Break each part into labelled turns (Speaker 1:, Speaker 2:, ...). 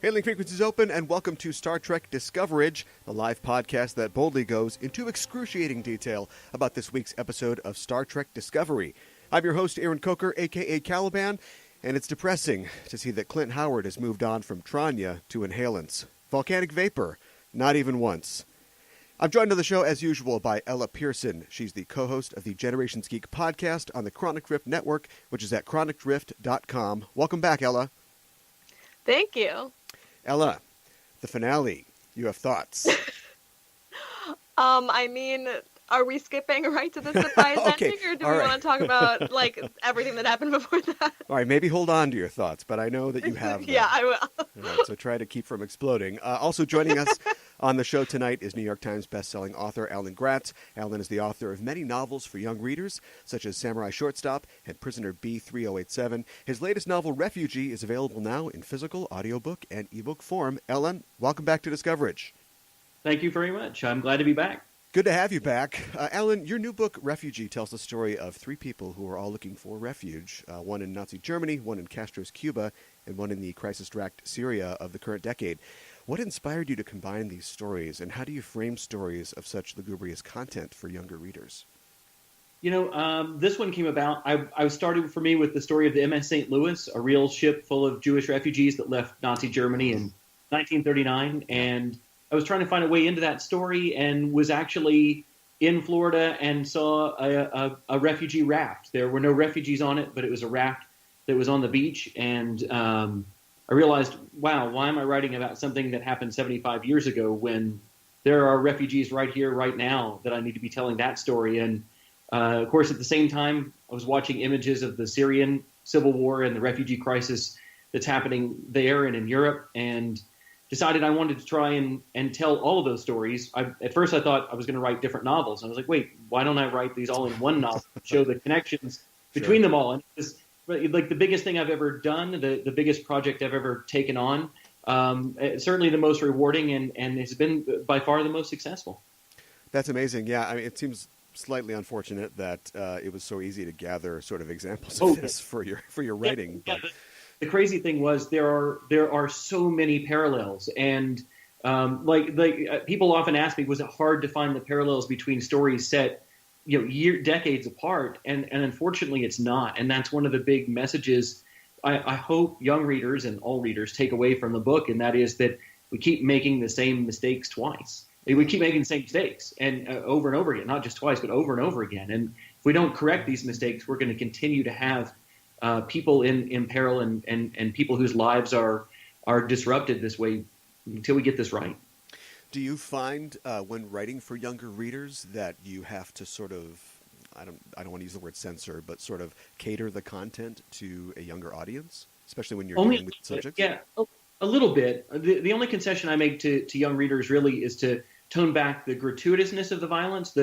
Speaker 1: Hailing frequencies open, and welcome to Star Trek Discoverage, the live podcast that boldly goes into excruciating detail about this week's episode of Star Trek Discovery. I'm your host, Aaron Coker, a.k.a. Caliban, and it's depressing to see that Clint Howard has moved on from Tranya to inhalants. Volcanic vapor, not even once. I'm joined on the show, as usual, by Ella Pearson. She's the co-host of the Generations Geek podcast on the Chronic Drift Network, which is at chronicdrift.com. Welcome back, Ella.
Speaker 2: Thank you.
Speaker 1: Ella, the finale. You have thoughts?
Speaker 2: Are we skipping right to the surprise ending, or do we want to talk about everything that happened before that?
Speaker 1: All right, maybe hold on to your thoughts, but I know that you have them.
Speaker 2: Yeah, I will.
Speaker 1: All right, so try to keep from exploding. Also joining us on the show tonight is New York Times bestselling author Alan Gratz. Alan is the author of many novels for young readers, such as Samurai Shortstop and Prisoner B3087. His latest novel, Refugee, is available now in physical, audiobook, and ebook form. Alan, welcome back to Discoverage.
Speaker 3: Thank you very much. I'm glad to be back.
Speaker 1: Good to have you back. Alan, your new book, Refugee, tells the story of three people who are all looking for refuge, one in Nazi Germany, one in Castro's Cuba, and one in the crisis-racked Syria of the current decade. What inspired you to combine these stories, and how do you frame stories of such lugubrious content for younger readers?
Speaker 3: This one came about, I started for me with the story of the MS St. Louis, a real ship full of Jewish refugees that left Nazi Germany in 1939, and I was trying to find a way into that story and was actually in Florida and saw a refugee raft. There were no refugees on it, but it was a raft that was on the beach. And I realized, wow, why am I writing about something that happened 75 years ago when there are refugees right here, right now, that I need to be telling that story? And of course, at the same time, I was watching images of the Syrian civil war and the refugee crisis that's happening there and in Europe, and decided I wanted to try and tell all of those stories. At first, I thought I was going to write different novels. And I was like, wait, why don't I write these all in one novel, show the connections between them all? And it was like the biggest thing I've ever done, the biggest project I've ever taken on, certainly the most rewarding, and it's been by far the most successful.
Speaker 1: That's amazing. Yeah, I mean, it seems slightly unfortunate that it was so ezy to gather sort of examples of this for your writing.
Speaker 3: Yeah, the crazy thing was there are so many parallels, and people often ask me, was it hard to find the parallels between stories set decades apart? And unfortunately, it's not. And that's one of the big messages I hope young readers and all readers take away from the book, and that is that we keep making the same mistakes twice. We keep making the same mistakes and over and over again, not just twice, but over and over again. And if we don't correct these mistakes, we're going to continue to have people in peril and people whose lives are disrupted this way until we get this right.
Speaker 1: Do you find when writing for younger readers that you have to sort of, I don't want to use the word censor, but sort of cater the content to a younger audience, especially when you're dealing with subjects?
Speaker 3: Yeah, a little bit. The only concession I make to young readers really is to tone back the gratuitousness of the violence,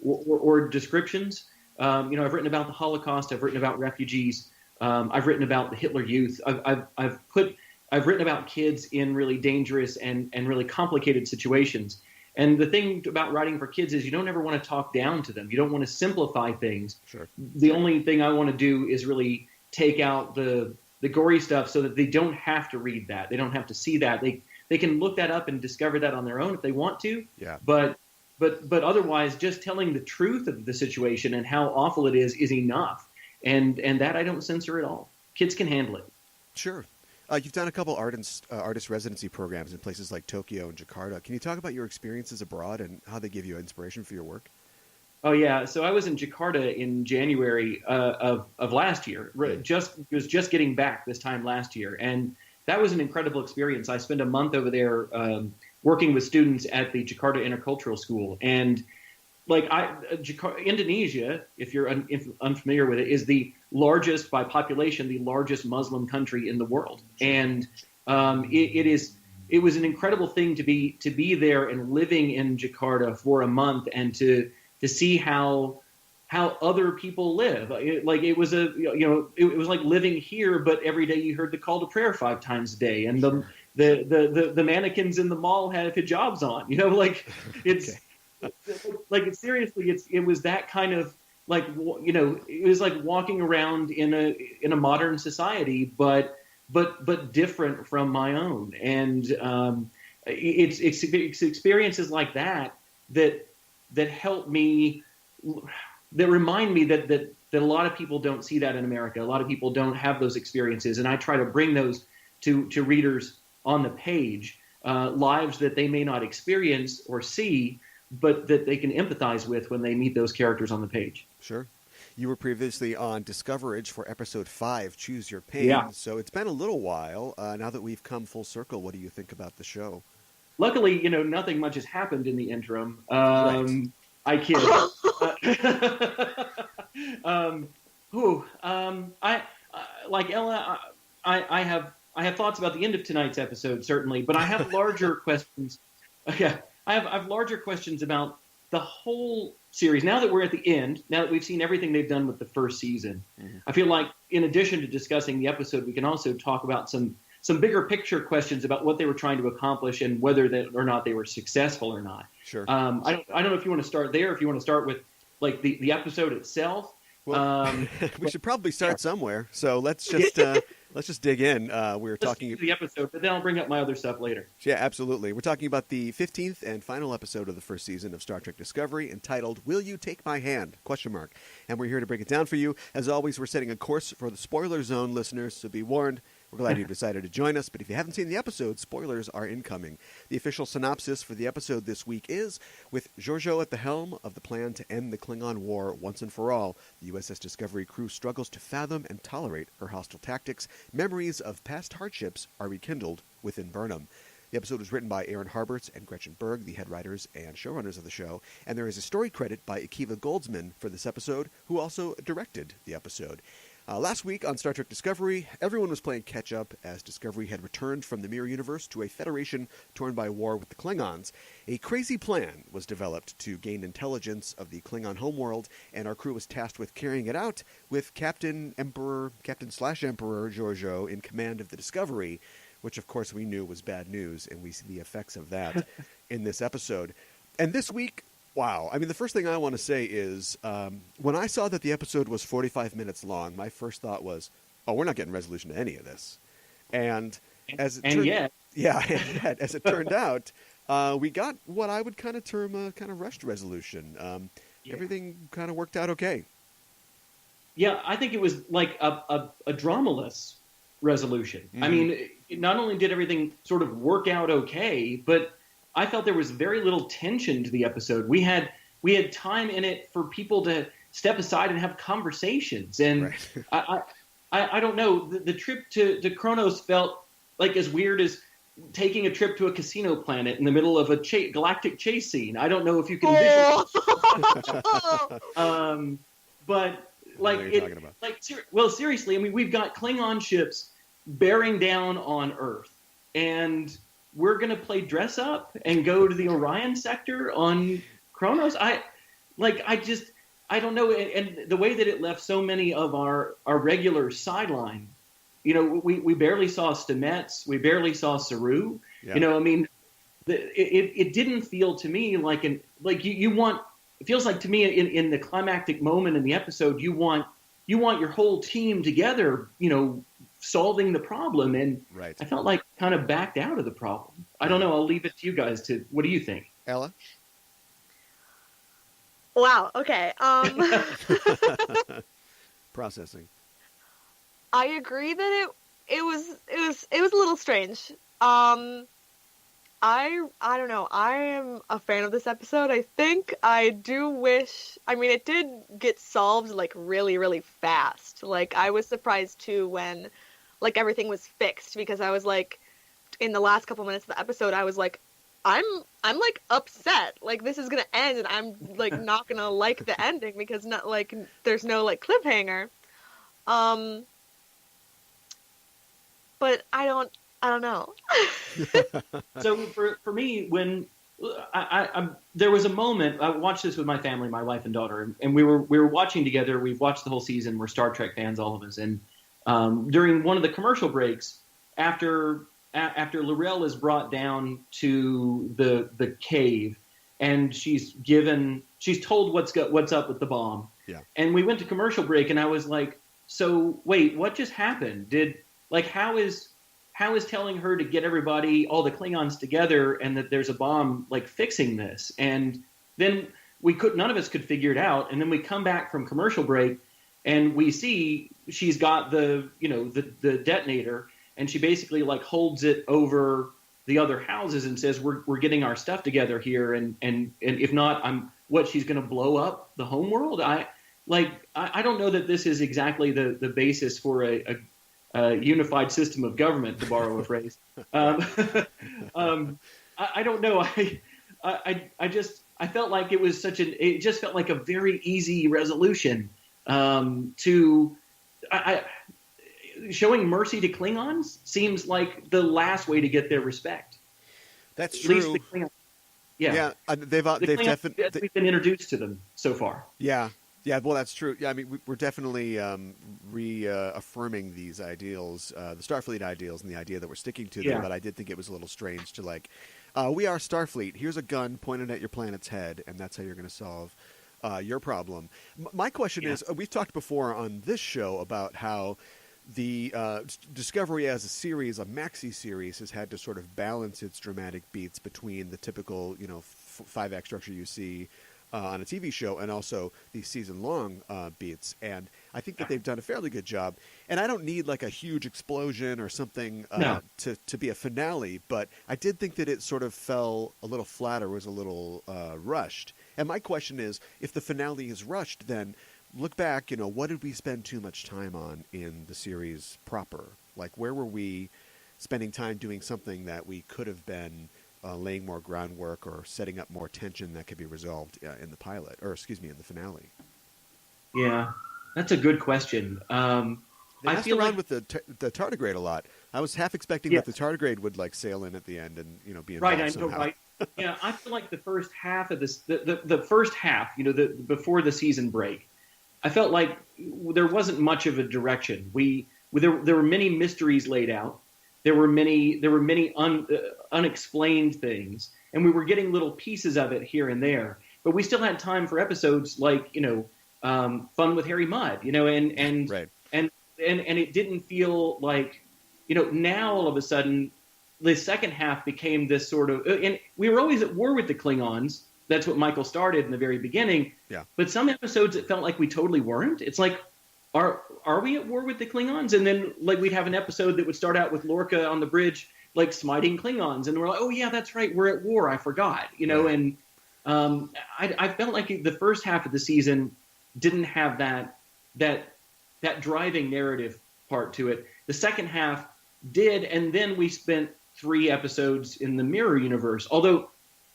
Speaker 3: or descriptions. I've written about the Holocaust. I've written about refugees. I've written about the Hitler Youth. I've written about kids in really dangerous and really complicated situations. And the thing about writing for kids is you don't ever want to talk down to them. You don't want to simplify things.
Speaker 1: Sure.
Speaker 3: The only thing I want to do is really take out the gory stuff so that they don't have to read that. They don't have to see that. They can look that up and discover that on their own if they want to.
Speaker 1: Yeah.
Speaker 3: But otherwise, just telling the truth of the situation and how awful it is enough. And that I don't censor at all. Kids can handle it.
Speaker 1: Sure. You've done a couple artist residency programs in places like Tokyo and Jakarta. Can you talk about your experiences abroad and how they give you inspiration for your work?
Speaker 3: Oh, yeah. So I was in Jakarta in January of last year. Was just getting back this time last year. And that was an incredible experience. I spent a month over there working with students at the Jakarta Intercultural School. And Indonesia, if you're unfamiliar with it, is the largest, by population, the largest Muslim country in the world. And it was an incredible thing to be there and living in Jakarta for a month and to see how other people live. It was like living here, but every day you heard the call to prayer 5 times a day, and the mannequins in the mall have hijabs on. It's. Okay. Seriously, it was that kind of it was like walking around in a modern society, but but different from my own. And it's experiences like that help me, that remind me that a lot of people don't see that in America. A lot of people don't have those experiences, and I try to bring those to readers on the page, lives that they may not experience or see, but that they can empathize with when they meet those characters on the page.
Speaker 1: Sure. You were previously on Discoverage for episode 5, Choose Your Pain.
Speaker 3: Yeah.
Speaker 1: So it's been a little while. Now that we've come full circle, what do you think about the show?
Speaker 3: Luckily, nothing much has happened in the interim.
Speaker 1: Right.
Speaker 3: I kid. Like Ella, I have thoughts about the end of tonight's episode, certainly, but I have larger questions. Yeah, I have larger questions about the whole series. Now that we're at the end, now that we've seen everything they've done with the first season, I feel like in addition to discussing the episode, we can also talk about some bigger picture questions about what they were trying to accomplish and whether or not they were successful or not.
Speaker 1: Sure.
Speaker 3: I don't know if you want to start there, if you want to start with like the episode itself.
Speaker 1: Well, we should probably start somewhere. So let's just dig in. Let's
Speaker 3: talking the episode, but then I'll bring up my other stuff later.
Speaker 1: Yeah, absolutely. We're talking about the 15th and final episode of the first season of Star Trek Discovery, entitled "Will You Take My Hand?" ? And we're here to break it down for you. As always, we're setting a course for the spoiler zone listeners, so be warned. We're glad you've decided to join us, but if you haven't seen the episode, spoilers are incoming. The official synopsis for the episode this week is, with Georgiou at the helm of the plan to end the Klingon War once and for all, the USS Discovery crew struggles to fathom and tolerate her hostile tactics. Memories of past hardships are rekindled within Burnham. The episode was written by Aaron Harberts and Gretchen Berg, the head writers and showrunners of the show, and there is a story credit by Akiva Goldsman for this episode, who also directed the episode. Last week on Star Trek Discovery, everyone was playing catch-up as Discovery had returned from the Mirror Universe to a Federation torn by war with the Klingons. A crazy plan was developed to gain intelligence of the Klingon homeworld, and our crew was tasked with carrying it out with Captain/Emperor Georgiou in command of the Discovery, which of course we knew was bad news, and we see the effects of that in this episode. And this week, wow. I mean, the first thing I want to say is when I saw that the episode was 45 minutes long, my first thought was, oh, we're not getting resolution to any of this. And as it turned out, we got what I would kind of term a kind of rushed resolution. Everything kind of worked out okay.
Speaker 3: Yeah, I think it was like a dramaless resolution. I mean, not only did everything sort of work out okay, but I felt there was very little tension to the episode. We had time in it for people to step aside and have conversations. And right. I don't know, the trip to Kronos felt like as weird as taking a trip to a casino planet in the middle of a galactic chase scene. I don't know if you can visualize. But like seriously, I mean, we've got Klingon ships bearing down on Earth, and we're going to play dress up and go to the Orion sector on Kronos. I don't know. And the way that it left so many of our regular sideline, we barely saw Stamets. We barely saw Saru. Yeah. I mean, it didn't feel to me like it feels like to me in the climactic moment in the episode, you want your whole team together, solving the problem, and right. I felt like kind of backed out of the problem. I don't know. I'll leave it to you guys what do you think?
Speaker 1: Ella?
Speaker 2: Wow. Okay.
Speaker 1: Processing.
Speaker 2: I agree that it was a little strange. I don't know. I am a fan of this episode. I think I do wish. I mean, it did get solved like really, really fast. Like I was surprised too when like everything was fixed, because I was like, in the last couple minutes of the episode, I was like, I'm like upset. Like this is gonna end, and I'm like not gonna like the ending because not like there's no like cliffhanger. But I don't know.
Speaker 3: So for me, when I there was a moment, I watched this with my family, my wife and daughter, and we were watching together. We've watched the whole season. We're Star Trek fans, all of us. And during one of the commercial breaks, after L'Rell is brought down to the cave, and she's told what's up with the bomb. Yeah. And we went to commercial break, and I was like, so wait, what just happened? Like, how is telling her to get everybody, all the Klingons together, and that there's a bomb, like, fixing this? And then none of us could figure it out. And then we come back from commercial break, and we see she's got the detonator, and she basically, like, holds it over the other houses and says, we're getting our stuff together here, and if not, she's going to blow up the homeworld? I don't know that this is exactly the basis for a unified system of government, to borrow a phrase. I don't know. I felt like it was it just felt like a very easy resolution showing mercy to Klingons seems like the last way to get their respect.
Speaker 1: That's true.
Speaker 3: At least the Klingons. Yeah.
Speaker 1: They've definitely
Speaker 3: we've been introduced to them so far.
Speaker 1: Yeah. Yeah, well, that's true. Yeah, I mean, we're definitely reaffirming these ideals, the Starfleet ideals, and the idea that we're sticking to them. But I did think it was a little strange to, like, we are Starfleet. Here's a gun pointed at your planet's head, and that's how you're going to solve your problem. My question is, we've talked before on this show about how the Discovery as a series, a maxi series, has had to sort of balance its dramatic beats between the typical, 5-act structure you see on a TV show, and also the season-long beats. And I think that they've done a fairly good job. And I don't need, like, a huge explosion or something to be a finale, but I did think that it sort of fell a little flat or was a little rushed. And my question is, if the finale is rushed, then look back, what did we spend too much time on in the series proper? Like, where were we spending time doing something that we could have been laying more groundwork or setting up more tension that could be resolved in the pilot, or in the finale? Yeah,
Speaker 3: that's a good question.
Speaker 1: They messed around with the tardigrade a lot. I was half expecting that the tardigrade would, like, sail in at the end and be involved somehow.
Speaker 3: Right. Yeah, I feel like the first half of this, the first half, before the season break, I felt like there wasn't much of a direction. There were many mysteries laid out. There were many unexplained things, and we were getting little pieces of it here and there. But we still had time for episodes like Fun with Harry Mudd, and
Speaker 1: right.
Speaker 3: and it didn't feel like now all of a sudden the second half became this sort of, and we were always at war with the Klingons. That's what Michael started in the very beginning.
Speaker 1: Yeah.
Speaker 3: But some episodes it felt like we totally weren't. It's like, are we at war with the Klingons? And then, like, we'd have an episode that would start out with Lorca on the bridge, like, smiting Klingons, and we're like, oh yeah, that's right, we're at war. I forgot, Right. And I felt like the first half of the season didn't have that driving narrative part to it. The second half did, and then we spent 3 episodes in the mirror universe. Although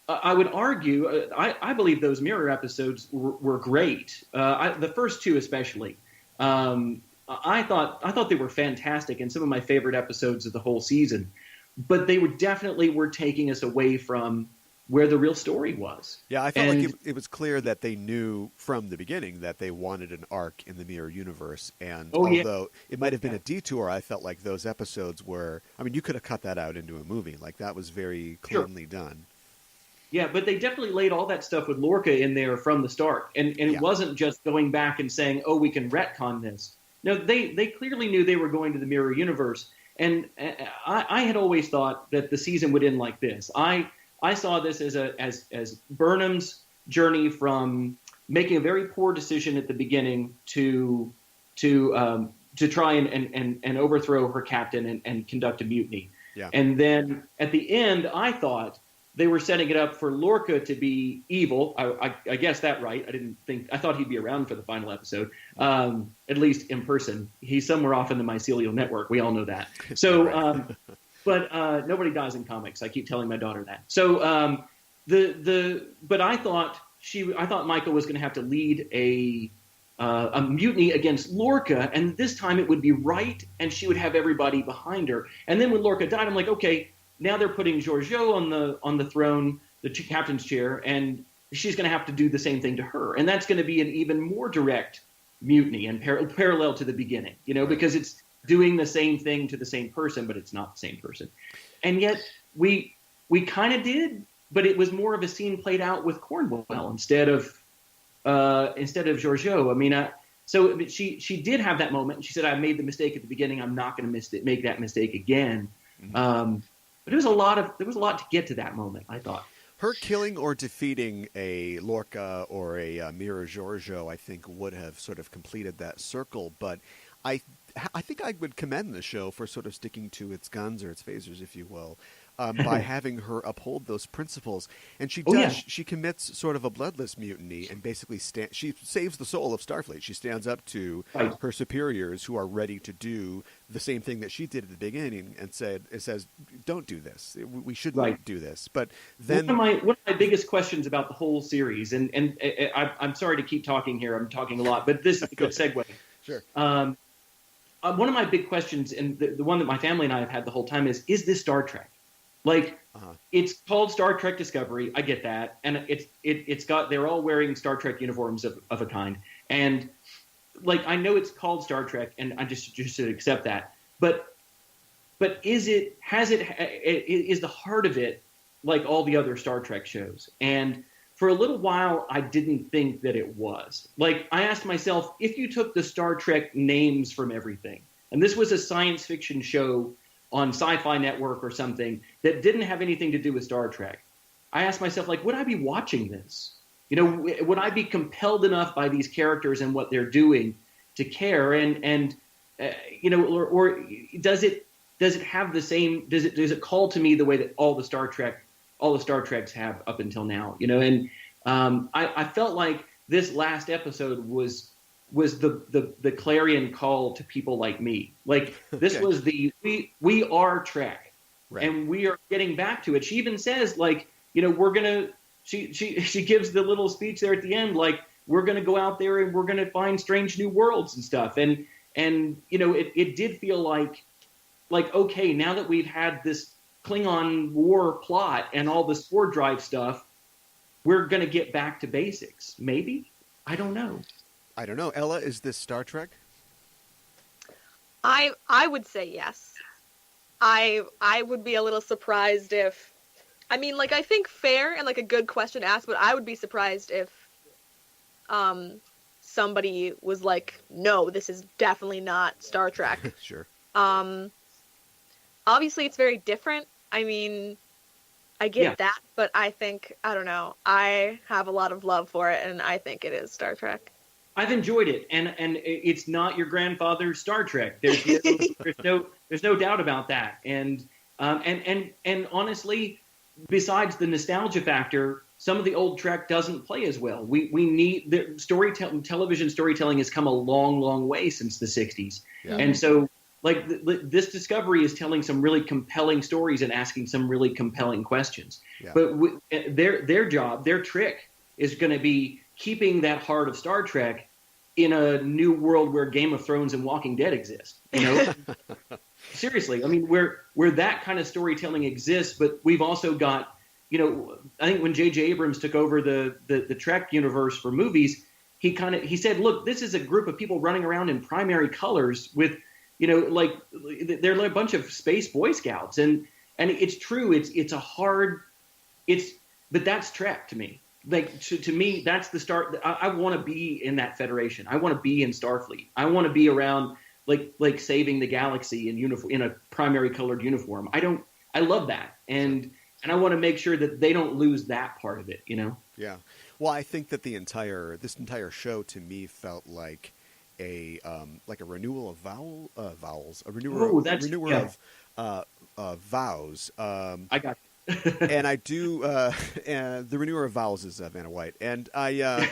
Speaker 3: I would argue, I believe those mirror episodes were great. The first 2 especially. I thought they were fantastic and some of my favorite episodes of the whole season. But they were taking us away from where the real story was.
Speaker 1: Yeah, I felt like it was clear that they knew from the beginning that they wanted an arc in the mirror universe. And although it might have been a detour, I felt like those episodes were, I mean, you could have cut that out into a movie. Like, that was very cleanly done.
Speaker 3: Yeah, but they definitely laid all that stuff with Lorca in there from the start. And it wasn't just going back and saying, oh, we can retcon this. No, they clearly knew they were going to the mirror universe. And I had always thought that the season would end like this. I saw this as Burnham's journey from making a very poor decision at the beginning to try and overthrow her captain and conduct a mutiny.
Speaker 1: Yeah.
Speaker 3: And then at the end, I thought they were setting it up for Lorca to be evil. I guessed that right. I thought he'd be around for the final episode, at least in person. He's somewhere off in the mycelial network. We all know that. So, but nobody dies in comics. I keep telling my daughter that. So, but I thought Michael was going to have to lead a mutiny against Lorca, and this time it would be right, and she would have everybody behind her. And then when Lorca died, I'm like, okay. Now they're putting Georgiou on the throne, the captain's chair, and she's going to have to do the same thing to her. And that's going to be an even more direct mutiny and parallel to the beginning, because it's doing the same thing to the same person, but it's not the same person. And yet we kind of did, but it was more of a scene played out with Cornwell instead of Georgiou. I mean, So but she did have that moment. She said, "I made the mistake at the beginning. I'm not going to make that mistake again." But there was a lot to get to that moment, I thought.
Speaker 1: Her killing or defeating a Lorca or a Mira Giorgio, I think, would have sort of completed that circle. But I think I would commend the show for sort of sticking to its guns or its phasers, if you will, by having her uphold those principles. And she does.
Speaker 3: Yeah.
Speaker 1: She commits sort of a bloodless mutiny and basically she saves the soul of Starfleet. She stands up to her superiors who are ready to do the same thing that she did at the beginning and says, don't do this. We shouldn't do this. But then
Speaker 3: one of my biggest questions about the whole series, and I'm sorry to keep talking here. I'm talking a lot, but this is a good segue.
Speaker 1: Sure.
Speaker 3: One of my big questions, and the one that my family and I have had the whole time is this Star Trek? Like, it's called Star Trek Discovery. I get that, and it's got, they're all wearing Star Trek uniforms of a kind, and like, I know it's called Star Trek, and I just should accept that. But is the heart of it like all the other Star Trek shows? And for a little while, I didn't think that it was. Like, I asked myself, if you took the Star Trek names from everything, and this was a science fiction show on Sci-Fi Network or something that didn't have anything to do with Star Trek, I asked myself, like, would I be watching this? You know, would I be compelled enough by these characters and what they're doing to care? And you know, or does it have the same? Does it call to me the way that all the Star Treks have up until now? You know, and I felt like this last episode was the clarion call to people like me. Like, this was the we are Trek, right, and we are getting back to it. She even says, like, you know, we're gonna. She gives the little speech there at the end, like, we're gonna go out there and we're gonna find strange new worlds and stuff. And you know, it did feel like okay, now that we've had this Klingon war plot and all the spore drive stuff, we're gonna get back to basics. Maybe, I don't know.
Speaker 1: Ella, is this Star Trek?
Speaker 2: I would say yes. I would be a little surprised if, I mean, like, I think fair and like a good question to ask, but I would be surprised if somebody was like, no, this is definitely not Star Trek.
Speaker 1: Sure.
Speaker 2: Obviously it's very different. I mean, I get that, but I think, I don't know, I have a lot of love for it, and I think it is Star Trek.
Speaker 3: I've enjoyed it, and it's not your grandfather's Star Trek. There's no doubt about that. And honestly, besides the nostalgia factor, some of the old Trek doesn't play as well. We need the television storytelling has come a long, long way since the '60s, and so like this Discovery is telling some really compelling stories and asking some really compelling questions. Yeah. But their job, their trick, is going to be keeping that heart of Star Trek in a new world where Game of Thrones and Walking Dead exist. You know, seriously. I mean, where that kind of storytelling exists, but we've also got, you know, I think when J.J. Abrams took over the Trek universe for movies, he said, look, this is a group of people running around in primary colors with, you know, like they're like a bunch of space Boy Scouts, and it's true. But that's Trek to me. Like, to me, that's the start. I want to be in that Federation. I want to be in Starfleet. I want to be around, like saving the galaxy in a primary colored uniform. I love that, and I want to make sure that they don't lose that part of it. You know?
Speaker 1: Yeah. Well, I think that this entire show to me felt like a renewal of vows, a renewal of vows.
Speaker 3: I got.
Speaker 1: And I do, and the renewer of vowels is Vanna White, and I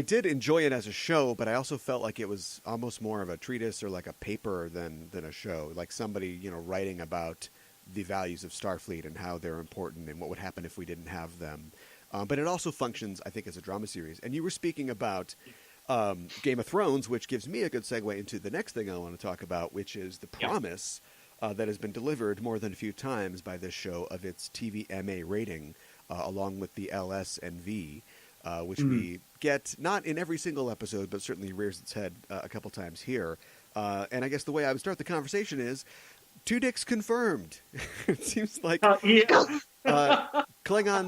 Speaker 1: did enjoy it as a show, but I also felt like it was almost more of a treatise or like a paper than a show, like somebody, you know, writing about the values of Starfleet and how they're important and what would happen if we didn't have them. But it also functions, I think, as a drama series. And you were speaking about Game of Thrones, which gives me a good segue into the next thing I want to talk about, which is the promise that has been delivered more than a few times by this show of its TVMA rating, along with the LS and V, which we get not in every single episode, but certainly rears its head a couple times here. And I guess the way I would start the conversation is, two dicks confirmed. It seems like Klingons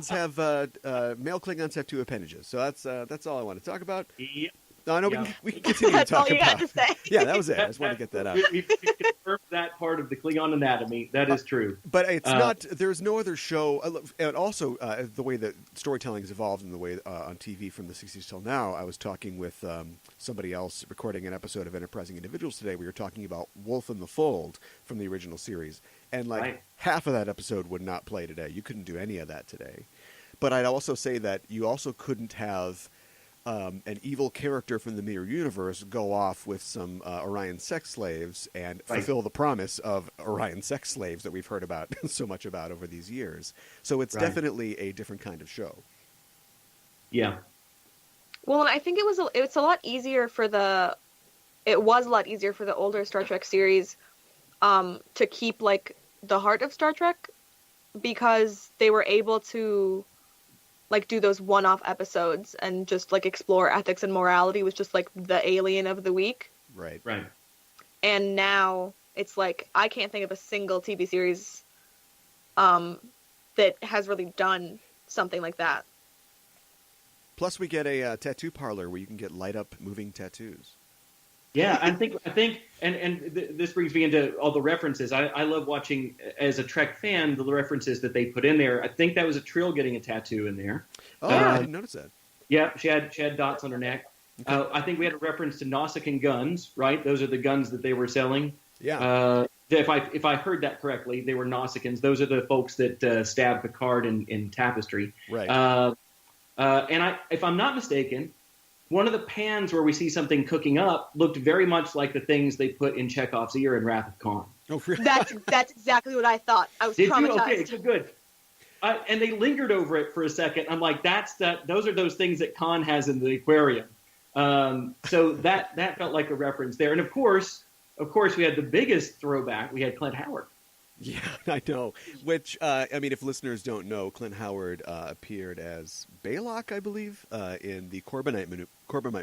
Speaker 1: have male Klingons have two appendages. So that's all I want to talk about.
Speaker 3: Yep.
Speaker 1: No,
Speaker 3: Yeah.
Speaker 1: we can continue to
Speaker 2: That's all
Speaker 1: talk
Speaker 2: you
Speaker 1: about.
Speaker 2: had to say.
Speaker 1: Yeah, that was it. I just wanted to get that out.
Speaker 3: We confirmed that part of the Klingon anatomy. That is true.
Speaker 1: But it's not. There's no other show, and also the way that storytelling has evolved in the way on TV from the '60s till now. I was talking with somebody else recording an episode of Enterprising Individuals today. We were talking about Wolf in the Fold from the original series, and half of that episode would not play today. You couldn't do any of that today. But I'd also say that you also couldn't have an evil character from the Mirror Universe go off with some Orion sex slaves and fulfill the promise of Orion sex slaves that we've heard about so much about over these years. So it's definitely a different kind of show.
Speaker 3: Yeah.
Speaker 2: Well, and I think it was a lot easier for the older Star Trek series to keep like the heart of Star Trek, because they were able to like do those one-off episodes and just like explore ethics and morality with just like the alien of the week.
Speaker 1: Right.
Speaker 2: And now it's like I can't think of a single TV series that has really done something like that.
Speaker 1: Plus, we get a tattoo parlor where you can get light-up moving tattoos.
Speaker 3: Yeah, I think, this brings me into all the references. I love watching, as a Trek fan, the references that they put in there. I think that was a Trill getting a tattoo in there.
Speaker 1: Oh, I didn't notice that.
Speaker 3: Yeah, she had dots on her neck. Okay. I think we had a reference to Nausicaan guns, right? Those are the guns that they were selling.
Speaker 1: Yeah.
Speaker 3: If I heard that correctly, they were Nausicaans. Those are the folks that stabbed Picard in Tapestry.
Speaker 1: Right.
Speaker 3: And if I'm not mistaken, one of the pans where we see something cooking up looked very much like the things they put in Chekhov's ear in Wrath of Khan.
Speaker 1: Oh, really?
Speaker 2: That's exactly what I thought. I was traumatized.
Speaker 3: Okay, so good. And they lingered over it for a second. I'm like, those are those things that Khan has in the aquarium. So that felt like a reference there. And of course, we had the biggest throwback. We had Clint Howard.
Speaker 1: Yeah, I know. Which, if listeners don't know, Clint Howard appeared as Baylock, I believe, in the Corbomite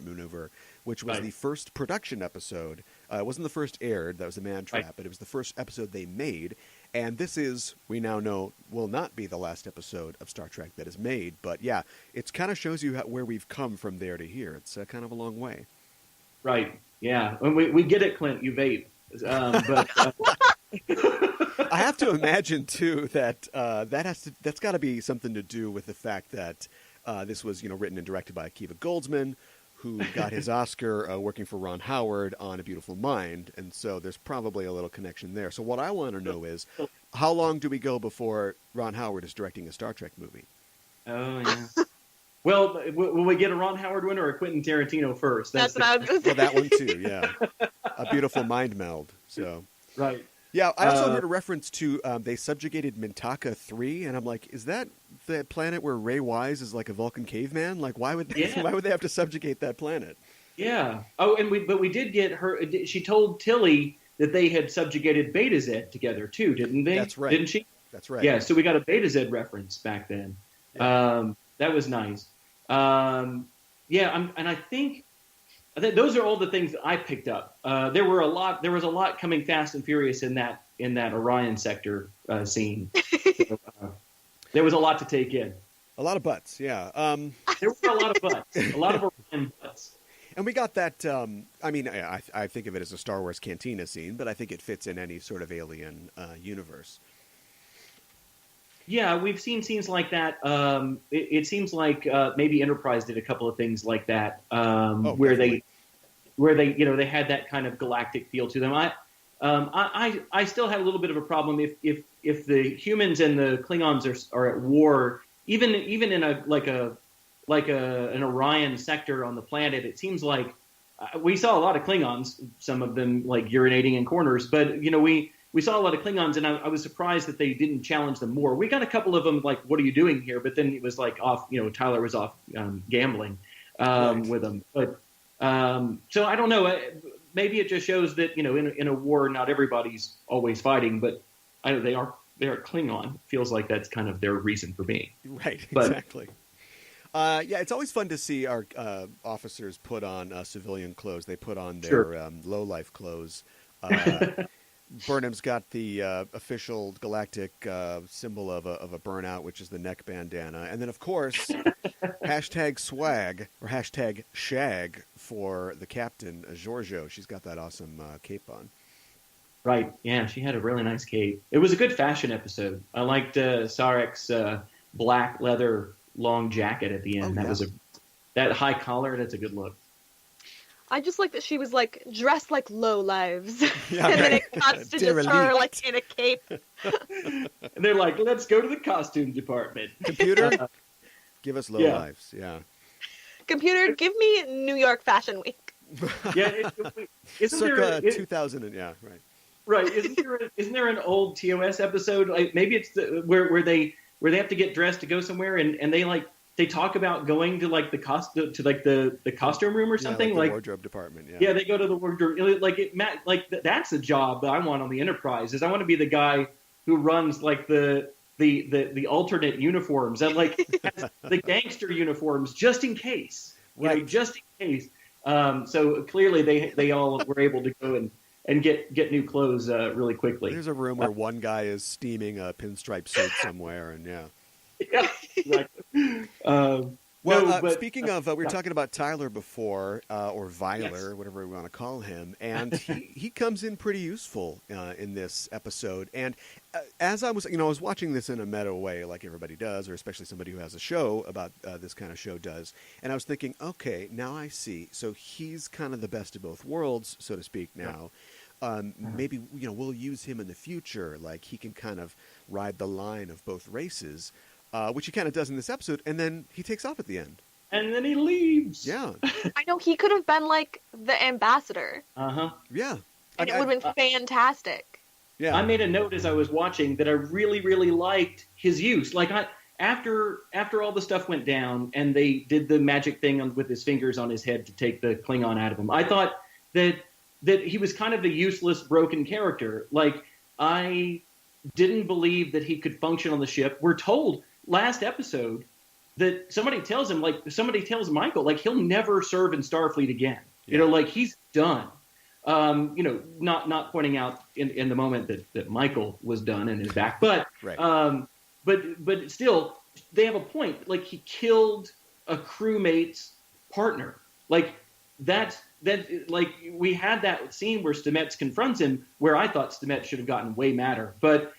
Speaker 1: Maneuver, which was the first production episode. It wasn't the first aired. That was a Man Trap, but it was the first episode they made. And this is, we now know, will not be the last episode of Star Trek that is made. But yeah, it kind of shows you where we've come from there to here. It's kind of a long way.
Speaker 3: Right. Yeah. And we get it, Clint. You vape.
Speaker 1: I have to imagine too that that's got to be something to do with the fact that this was written and directed by Akiva Goldsman, who got his Oscar working for Ron Howard on A Beautiful Mind, and so there's probably a little connection there. So what I want to know is, how long do we go before Ron Howard is directing a Star Trek movie?
Speaker 3: Oh yeah. Well, will we get a Ron Howard one or a Quentin Tarantino first?
Speaker 2: That's what I was going to say.
Speaker 1: Well, that one too, yeah. A Beautiful Mind meld. So
Speaker 3: right.
Speaker 1: Yeah, I also heard a reference to they subjugated Mintaka 3, and I'm like, is that the planet where Ray Wise is like a Vulcan caveman? Like, why would they have to subjugate that planet?
Speaker 3: Yeah. Oh, but we did get her. She told Tilly that they had subjugated Beta Z together too, didn't they?
Speaker 1: That's right.
Speaker 3: Didn't she?
Speaker 1: That's right.
Speaker 3: Yeah. So we got a Beta Z reference back then. Yeah. That was nice. And I think those are all the things that I picked up. There was a lot coming fast and furious in that Orion sector scene. So, there was a lot to take in.
Speaker 1: A lot of butts, yeah.
Speaker 3: There were a lot of butts. A lot of Orion butts.
Speaker 1: And we got that. I think of it as a Star Wars cantina scene, but I think it fits in any sort of alien universe.
Speaker 3: Yeah, we've seen scenes like that. It seems like maybe Enterprise did a couple of things like that, where they had that kind of galactic feel to them. I still had a little bit of a problem if the humans and the Klingons are at war, even in an Orion sector on the planet. It seems like we saw a lot of Klingons, some of them like urinating in corners, but we saw a lot of Klingons, and I was surprised that they didn't challenge them more. We got a couple of them like, "What are you doing here?" But then it was like off. Tyler was off gambling with them. But so I don't know. Maybe it just shows that in a war, not everybody's always fighting, but they are Klingon. Feels like that's kind of their reason for being.
Speaker 1: Right. Exactly. It's always fun to see our officers put on civilian clothes. They put on their low-life clothes. Burnham's got the official galactic symbol of a burnout, which is the neck bandana. And then, of course, hashtag swag or hashtag shag for the captain, Giorgio. She's got that awesome cape on.
Speaker 3: Right. Yeah, she had a really nice cape. It was a good fashion episode. I liked Sarek's black leather long jacket at the end. That high collar. That's a good look.
Speaker 2: I just like that she was like dressed like low lives,
Speaker 1: Yeah,
Speaker 2: and then it cuts to just her like in a cape.
Speaker 3: And they're like, "Let's go to the costume department."
Speaker 1: Computer, give us low lives. Yeah.
Speaker 2: Computer, give me New York Fashion Week.
Speaker 3: Yeah. Isn't
Speaker 1: Circa
Speaker 3: there
Speaker 1: 2000 and right.
Speaker 3: Right? Isn't there an old TOS episode? Like maybe it's where they have to get dressed to go somewhere, and they talk about going to like the costume room or something,
Speaker 1: like the wardrobe department.
Speaker 3: Yeah, they go to the wardrobe. That's a job that I want on the Enterprise. Is I want to be the guy who runs like the alternate uniforms and like has the gangster uniforms just in case,
Speaker 1: right?
Speaker 3: Just in case. So clearly they all were able to go and get new clothes really quickly.
Speaker 1: There's a room where one guy is steaming a pinstripe suit somewhere, and
Speaker 3: yeah, exactly.
Speaker 1: Speaking of, we were talking about Tyler before, or Viler, whatever we want to call him, and he comes in pretty useful in this episode. And as I was watching this in a meta way, like everybody does, or especially somebody who has a show about this kind of show does, and I was thinking, okay, now I see. So he's kind of the best of both worlds, so to speak. Now, maybe we'll use him in the future, like he can kind of ride the line of both races. Which he kind of does in this episode, and then he takes off at the end.
Speaker 3: And then he leaves.
Speaker 1: Yeah.
Speaker 2: I know, he could have been like the ambassador.
Speaker 3: Uh-huh.
Speaker 1: Yeah.
Speaker 2: And it would have been fantastic.
Speaker 1: Yeah.
Speaker 3: I made a note as I was watching that I really, really liked his use. Like after all the stuff went down and they did the magic thing with his fingers on his head to take the Klingon out of him, I thought that he was kind of a useless, broken character. Like, I didn't believe that he could function on the ship. We're told last episode that somebody tells Michael, like, he'll never serve in Starfleet again.
Speaker 1: Yeah.
Speaker 3: Like, he's done. Not pointing out in the moment that Michael was done and is back, but
Speaker 1: right.
Speaker 3: But still, they have a point. Like, he killed a crewmate's partner. Like, like, we had that scene where Stamets confronts him, where I thought Stamets should have gotten way madder. But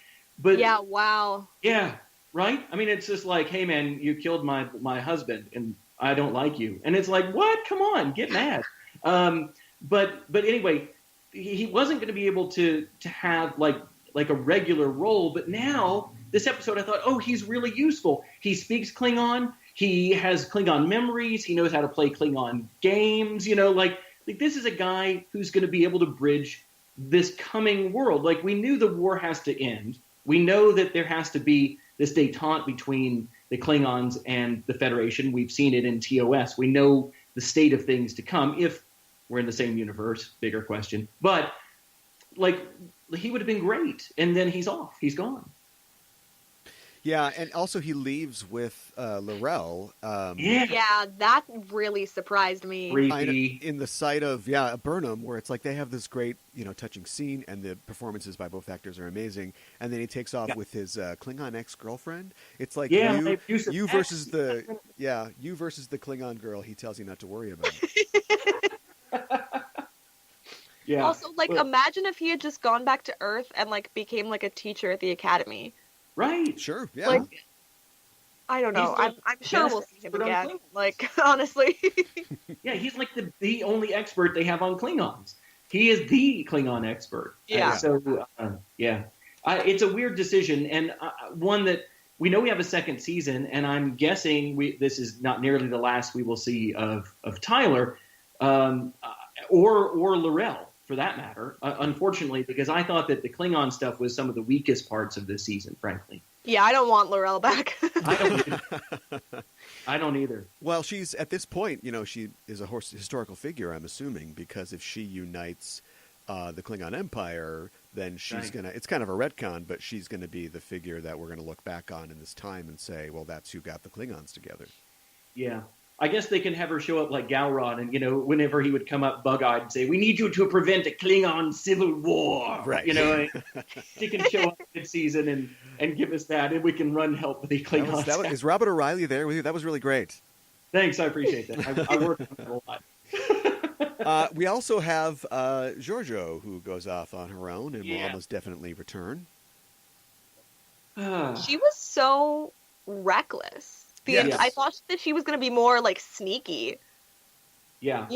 Speaker 2: yeah, wow.
Speaker 3: Yeah, right? I mean, it's just like, hey, man, you killed my husband, and I don't like you. And it's like, what? Come on, get mad. But anyway, he wasn't going to be able to have like a regular role. But now, this episode, I thought, oh, he's really useful. He speaks Klingon. He has Klingon memories. He knows how to play Klingon games. Like this is a guy who's going to be able to bridge this coming world. Like, we knew the war has to end. We know that there has to be this détente between the Klingons and the Federation. We've seen it in TOS. We know the state of things to come if we're in the same universe. Bigger question. But, like, he would have been great. And then he's off. He's gone.
Speaker 1: Yeah, and also he leaves with Laurel.
Speaker 2: Yeah, that really surprised me.
Speaker 3: Creepy.
Speaker 1: In the sight of Burnham, where it's like they have this great touching scene, and the performances by both actors are amazing. And then he takes off with his Klingon ex-girlfriend. It's like you versus the Klingon girl. He tells you not to worry about.
Speaker 3: Yeah.
Speaker 2: Also, like, imagine if he had just gone back to Earth and like became like a teacher at the academy.
Speaker 3: Right.
Speaker 1: Sure. Yeah.
Speaker 2: Like, I don't know. I'm sure we'll see him again. Like, honestly.
Speaker 3: Yeah, he's like the only expert they have on Klingons. He is the Klingon expert.
Speaker 2: Yeah.
Speaker 3: So, it's a weird decision, and one that we know we have a second season, and I'm guessing this is not nearly the last we will see of Tyler, or Laurel, for that matter, unfortunately, because I thought that the Klingon stuff was some of the weakest parts of this season, frankly.
Speaker 2: Yeah, I don't want Laurel back.
Speaker 3: I don't either.
Speaker 1: Well, she's, at this point, she is a historical figure, I'm assuming, because if she unites the Klingon Empire, then she's going to, it's kind of a retcon, but she's going to be the figure that we're going to look back on in this time and say, well, that's who got the Klingons together.
Speaker 3: Yeah. I guess they can have her show up like Galrod, and whenever he would come up bug-eyed and say, "We need you to prevent a Klingon civil war,"
Speaker 1: Right?
Speaker 3: She can show up mid-season and give us that, and we can run help with the Klingons.
Speaker 1: Is Robert O'Reilly there with you? That was really great.
Speaker 3: Thanks, I appreciate that. I work on that a lot.
Speaker 1: We also have Giorgio, who goes off on her own and will
Speaker 3: Yeah.
Speaker 1: almost definitely return.
Speaker 2: She was so reckless.
Speaker 1: Yes.
Speaker 2: I thought that she was going to be more like sneaky,
Speaker 3: Yeah.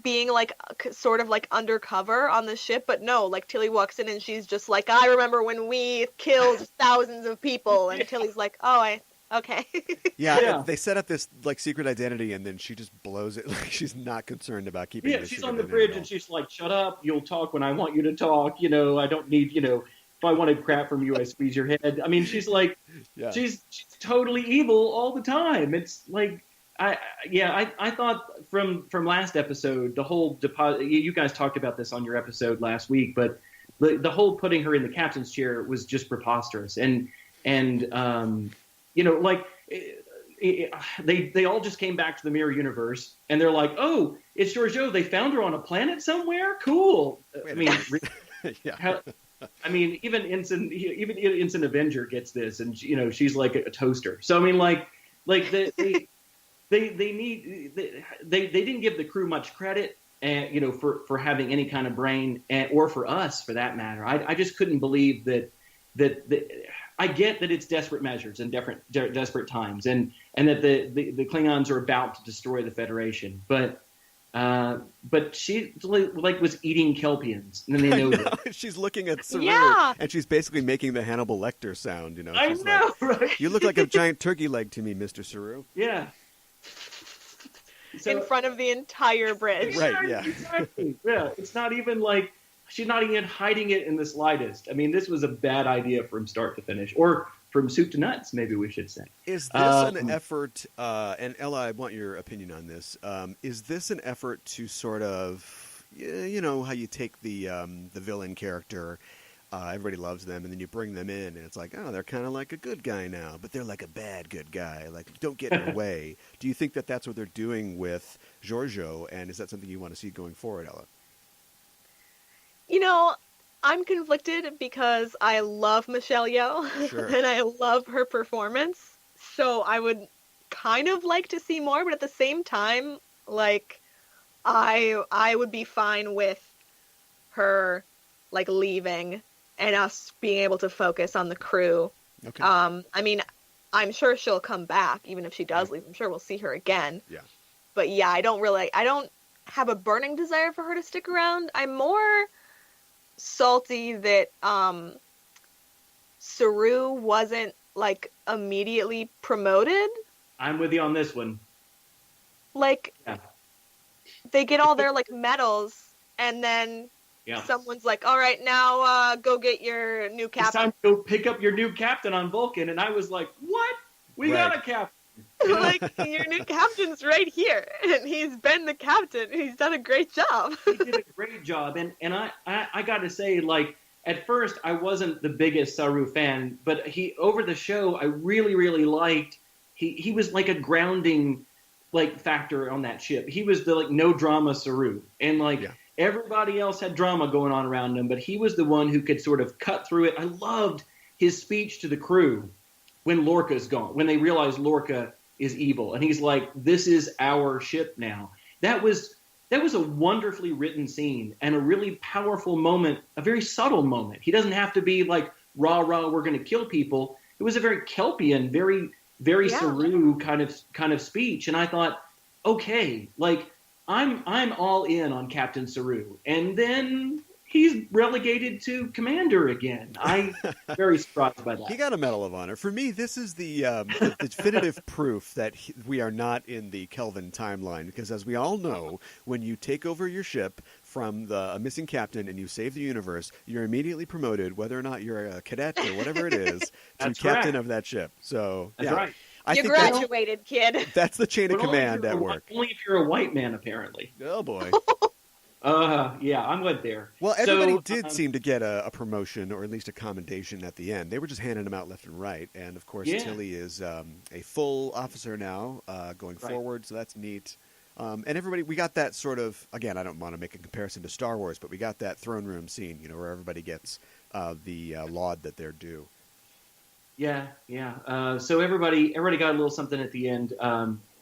Speaker 2: being like sort of like undercover on the ship, but no, like Tilly walks in and she's just like, I remember when we killed thousands of people, and Tilly's like, oh, okay.
Speaker 1: Yeah, they set up this like secret identity, and then she just blows it. Like she's not concerned about keeping.
Speaker 3: Yeah,
Speaker 1: this
Speaker 3: she's
Speaker 1: secret
Speaker 3: on the
Speaker 1: identity
Speaker 3: bridge
Speaker 1: at all.
Speaker 3: and she's like, "Shut up! You'll talk when I want you to talk. I don't need. If I wanted crap from you, I squeeze your head." I mean, she's like,
Speaker 1: Yeah.
Speaker 3: she's totally evil all the time. It's like, I thought from last episode, the whole deposit. You guys talked about this on your episode last week, but the whole putting her in the captain's chair was just preposterous, and like. They all just came back to the mirror universe, and they're like, "Oh, it's Giorgio. They found her on a planet somewhere. Cool." I mean,
Speaker 1: Yeah.
Speaker 3: even Ensign Avenger gets this, and she's like a toaster. So I mean, like they didn't give the crew much credit, and for having any kind of brain, or for us for that matter. I just couldn't believe that. I get that it's desperate measures and desperate times, and that the Klingons are about to destroy the Federation, but she like was eating Kelpians, and then they know that.
Speaker 1: She's looking at Saru,
Speaker 2: Yeah.
Speaker 1: and she's basically making the Hannibal Lecter sound.
Speaker 3: I
Speaker 1: She's
Speaker 3: know,
Speaker 1: like,
Speaker 3: right?
Speaker 1: You look like a giant turkey leg to me, Mr. Saru.
Speaker 3: Yeah.
Speaker 2: In front of the entire bridge.
Speaker 1: Right, yeah.
Speaker 3: Exactly. Yeah, it's not even like she's not even hiding it in the slightest. I mean, this was a bad idea from start to finish, or from soup to nuts, maybe we should say.
Speaker 1: Is this an effort, and Ella, I want your opinion on this, is this an effort to sort of, how you take the villain character, everybody loves them, and then you bring them in, and it's like, oh, they're kind of like a good guy now, but they're like a bad good guy, like, don't get in her way. Do you think that that's what they're doing with Giorgio, and is that something you want to see going forward, Ella?
Speaker 2: I'm conflicted because I love Michelle Yeoh
Speaker 1: Sure.
Speaker 2: and I love her performance. So I would kind of like to see more, but at the same time, like I would be fine with her like leaving and us being able to focus on the crew.
Speaker 1: Okay.
Speaker 2: I mean, I'm sure she'll come back even if she does leave. I'm sure we'll see her again.
Speaker 1: Yeah.
Speaker 2: But yeah, I don't have a burning desire for her to stick around. I'm more salty that Saru wasn't like immediately promoted.
Speaker 3: I'm with you on this one.
Speaker 2: Like
Speaker 3: Yeah.
Speaker 2: they get all their like medals and then
Speaker 3: Yeah.
Speaker 2: someone's like, all right, now go get your new
Speaker 3: It's
Speaker 2: captain.
Speaker 3: time to go pick up your new captain on Vulcan, and I was like, "What? We
Speaker 1: Right.
Speaker 3: got a captain."
Speaker 2: Like, your new captain's right here, and he's been the captain. He's done a great job.
Speaker 3: He did a great job, and I got to say, like, at first I wasn't the biggest Saru fan, but over the show I really liked. He was like a grounding like factor on that ship. He was the like no drama Saru, and like.
Speaker 1: Yeah.
Speaker 3: Everybody else had drama going on around him, but he was the one who could sort of cut through it. I loved his speech to the crew when Lorca's gone, when they realize Lorca is evil, and he's like, "This is our ship now." That was a wonderfully written scene and a really powerful moment, a very subtle moment. He doesn't have to be like rah rah, we're going to kill people. It was a very Kelpian, very
Speaker 2: Yeah.
Speaker 3: Saru kind of speech, and I thought, okay, like. I'm all in on Captain Saru, and then he's relegated to Commander again. I'm very surprised by that.
Speaker 1: He got a Medal of Honor. For me, this is the definitive proof that we are not in the Kelvin timeline, because as we all know, when you take over your ship from a missing captain and you save the universe, you're immediately promoted, whether or not you're a cadet or whatever it is, to
Speaker 3: That's
Speaker 1: captain
Speaker 3: right.
Speaker 1: of that ship. So,
Speaker 3: That's
Speaker 1: yeah.
Speaker 3: right.
Speaker 1: I
Speaker 2: You
Speaker 1: think
Speaker 2: graduated, kid.
Speaker 1: that's the chain of
Speaker 3: But only if
Speaker 1: command
Speaker 3: you're
Speaker 1: at
Speaker 3: a
Speaker 1: work.
Speaker 3: Only if you're a white man, apparently.
Speaker 1: Oh, boy.
Speaker 3: Yeah, I went there.
Speaker 1: Well, everybody
Speaker 3: So,
Speaker 1: did seem to get a promotion or at least a commendation at the end. They were just handing them out left and right. And, of course,
Speaker 3: Yeah.
Speaker 1: Tilly is a full officer now going
Speaker 3: Right.
Speaker 1: forward, so that's neat. And everybody, we got that sort of, again, I don't want to make a comparison to Star Wars, but we got that throne room scene, where everybody gets the laud that they're due.
Speaker 3: Yeah. So everybody got a little something at the end.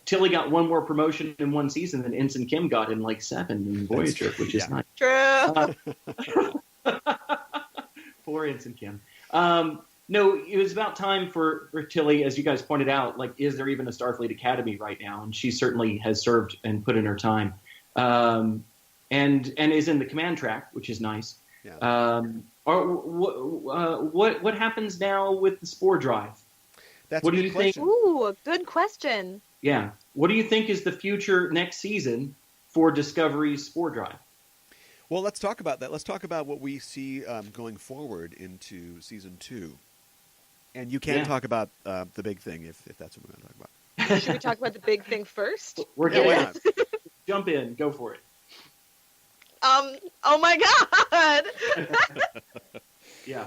Speaker 3: Tilly got one more promotion in one season than Ensign Kim got in like 7 in Voyager, which is nice.
Speaker 2: True.
Speaker 3: Poor Ensign Kim. No, it was about time for Tilly, as you guys pointed out. Like, is there even a Starfleet Academy right now? And she certainly has served and put in her time, and is in the command track, which is nice.
Speaker 1: Yeah.
Speaker 3: What happens now with the spore drive?
Speaker 1: That's
Speaker 3: What
Speaker 1: a
Speaker 3: do
Speaker 1: good
Speaker 3: you think?
Speaker 1: question.
Speaker 2: Ooh, a good question.
Speaker 3: Yeah. What do you think is the future next season for Discovery's spore drive?
Speaker 1: Well, let's talk about that. Let's talk about what we see going forward into season 2. And you can talk about the big thing if that's what we're going to talk about.
Speaker 2: Should we talk about the big thing first?
Speaker 3: We're
Speaker 1: Yeah,
Speaker 3: getting
Speaker 1: why not?
Speaker 3: Jump in. Go for it.
Speaker 2: Oh my God!
Speaker 3: Yeah.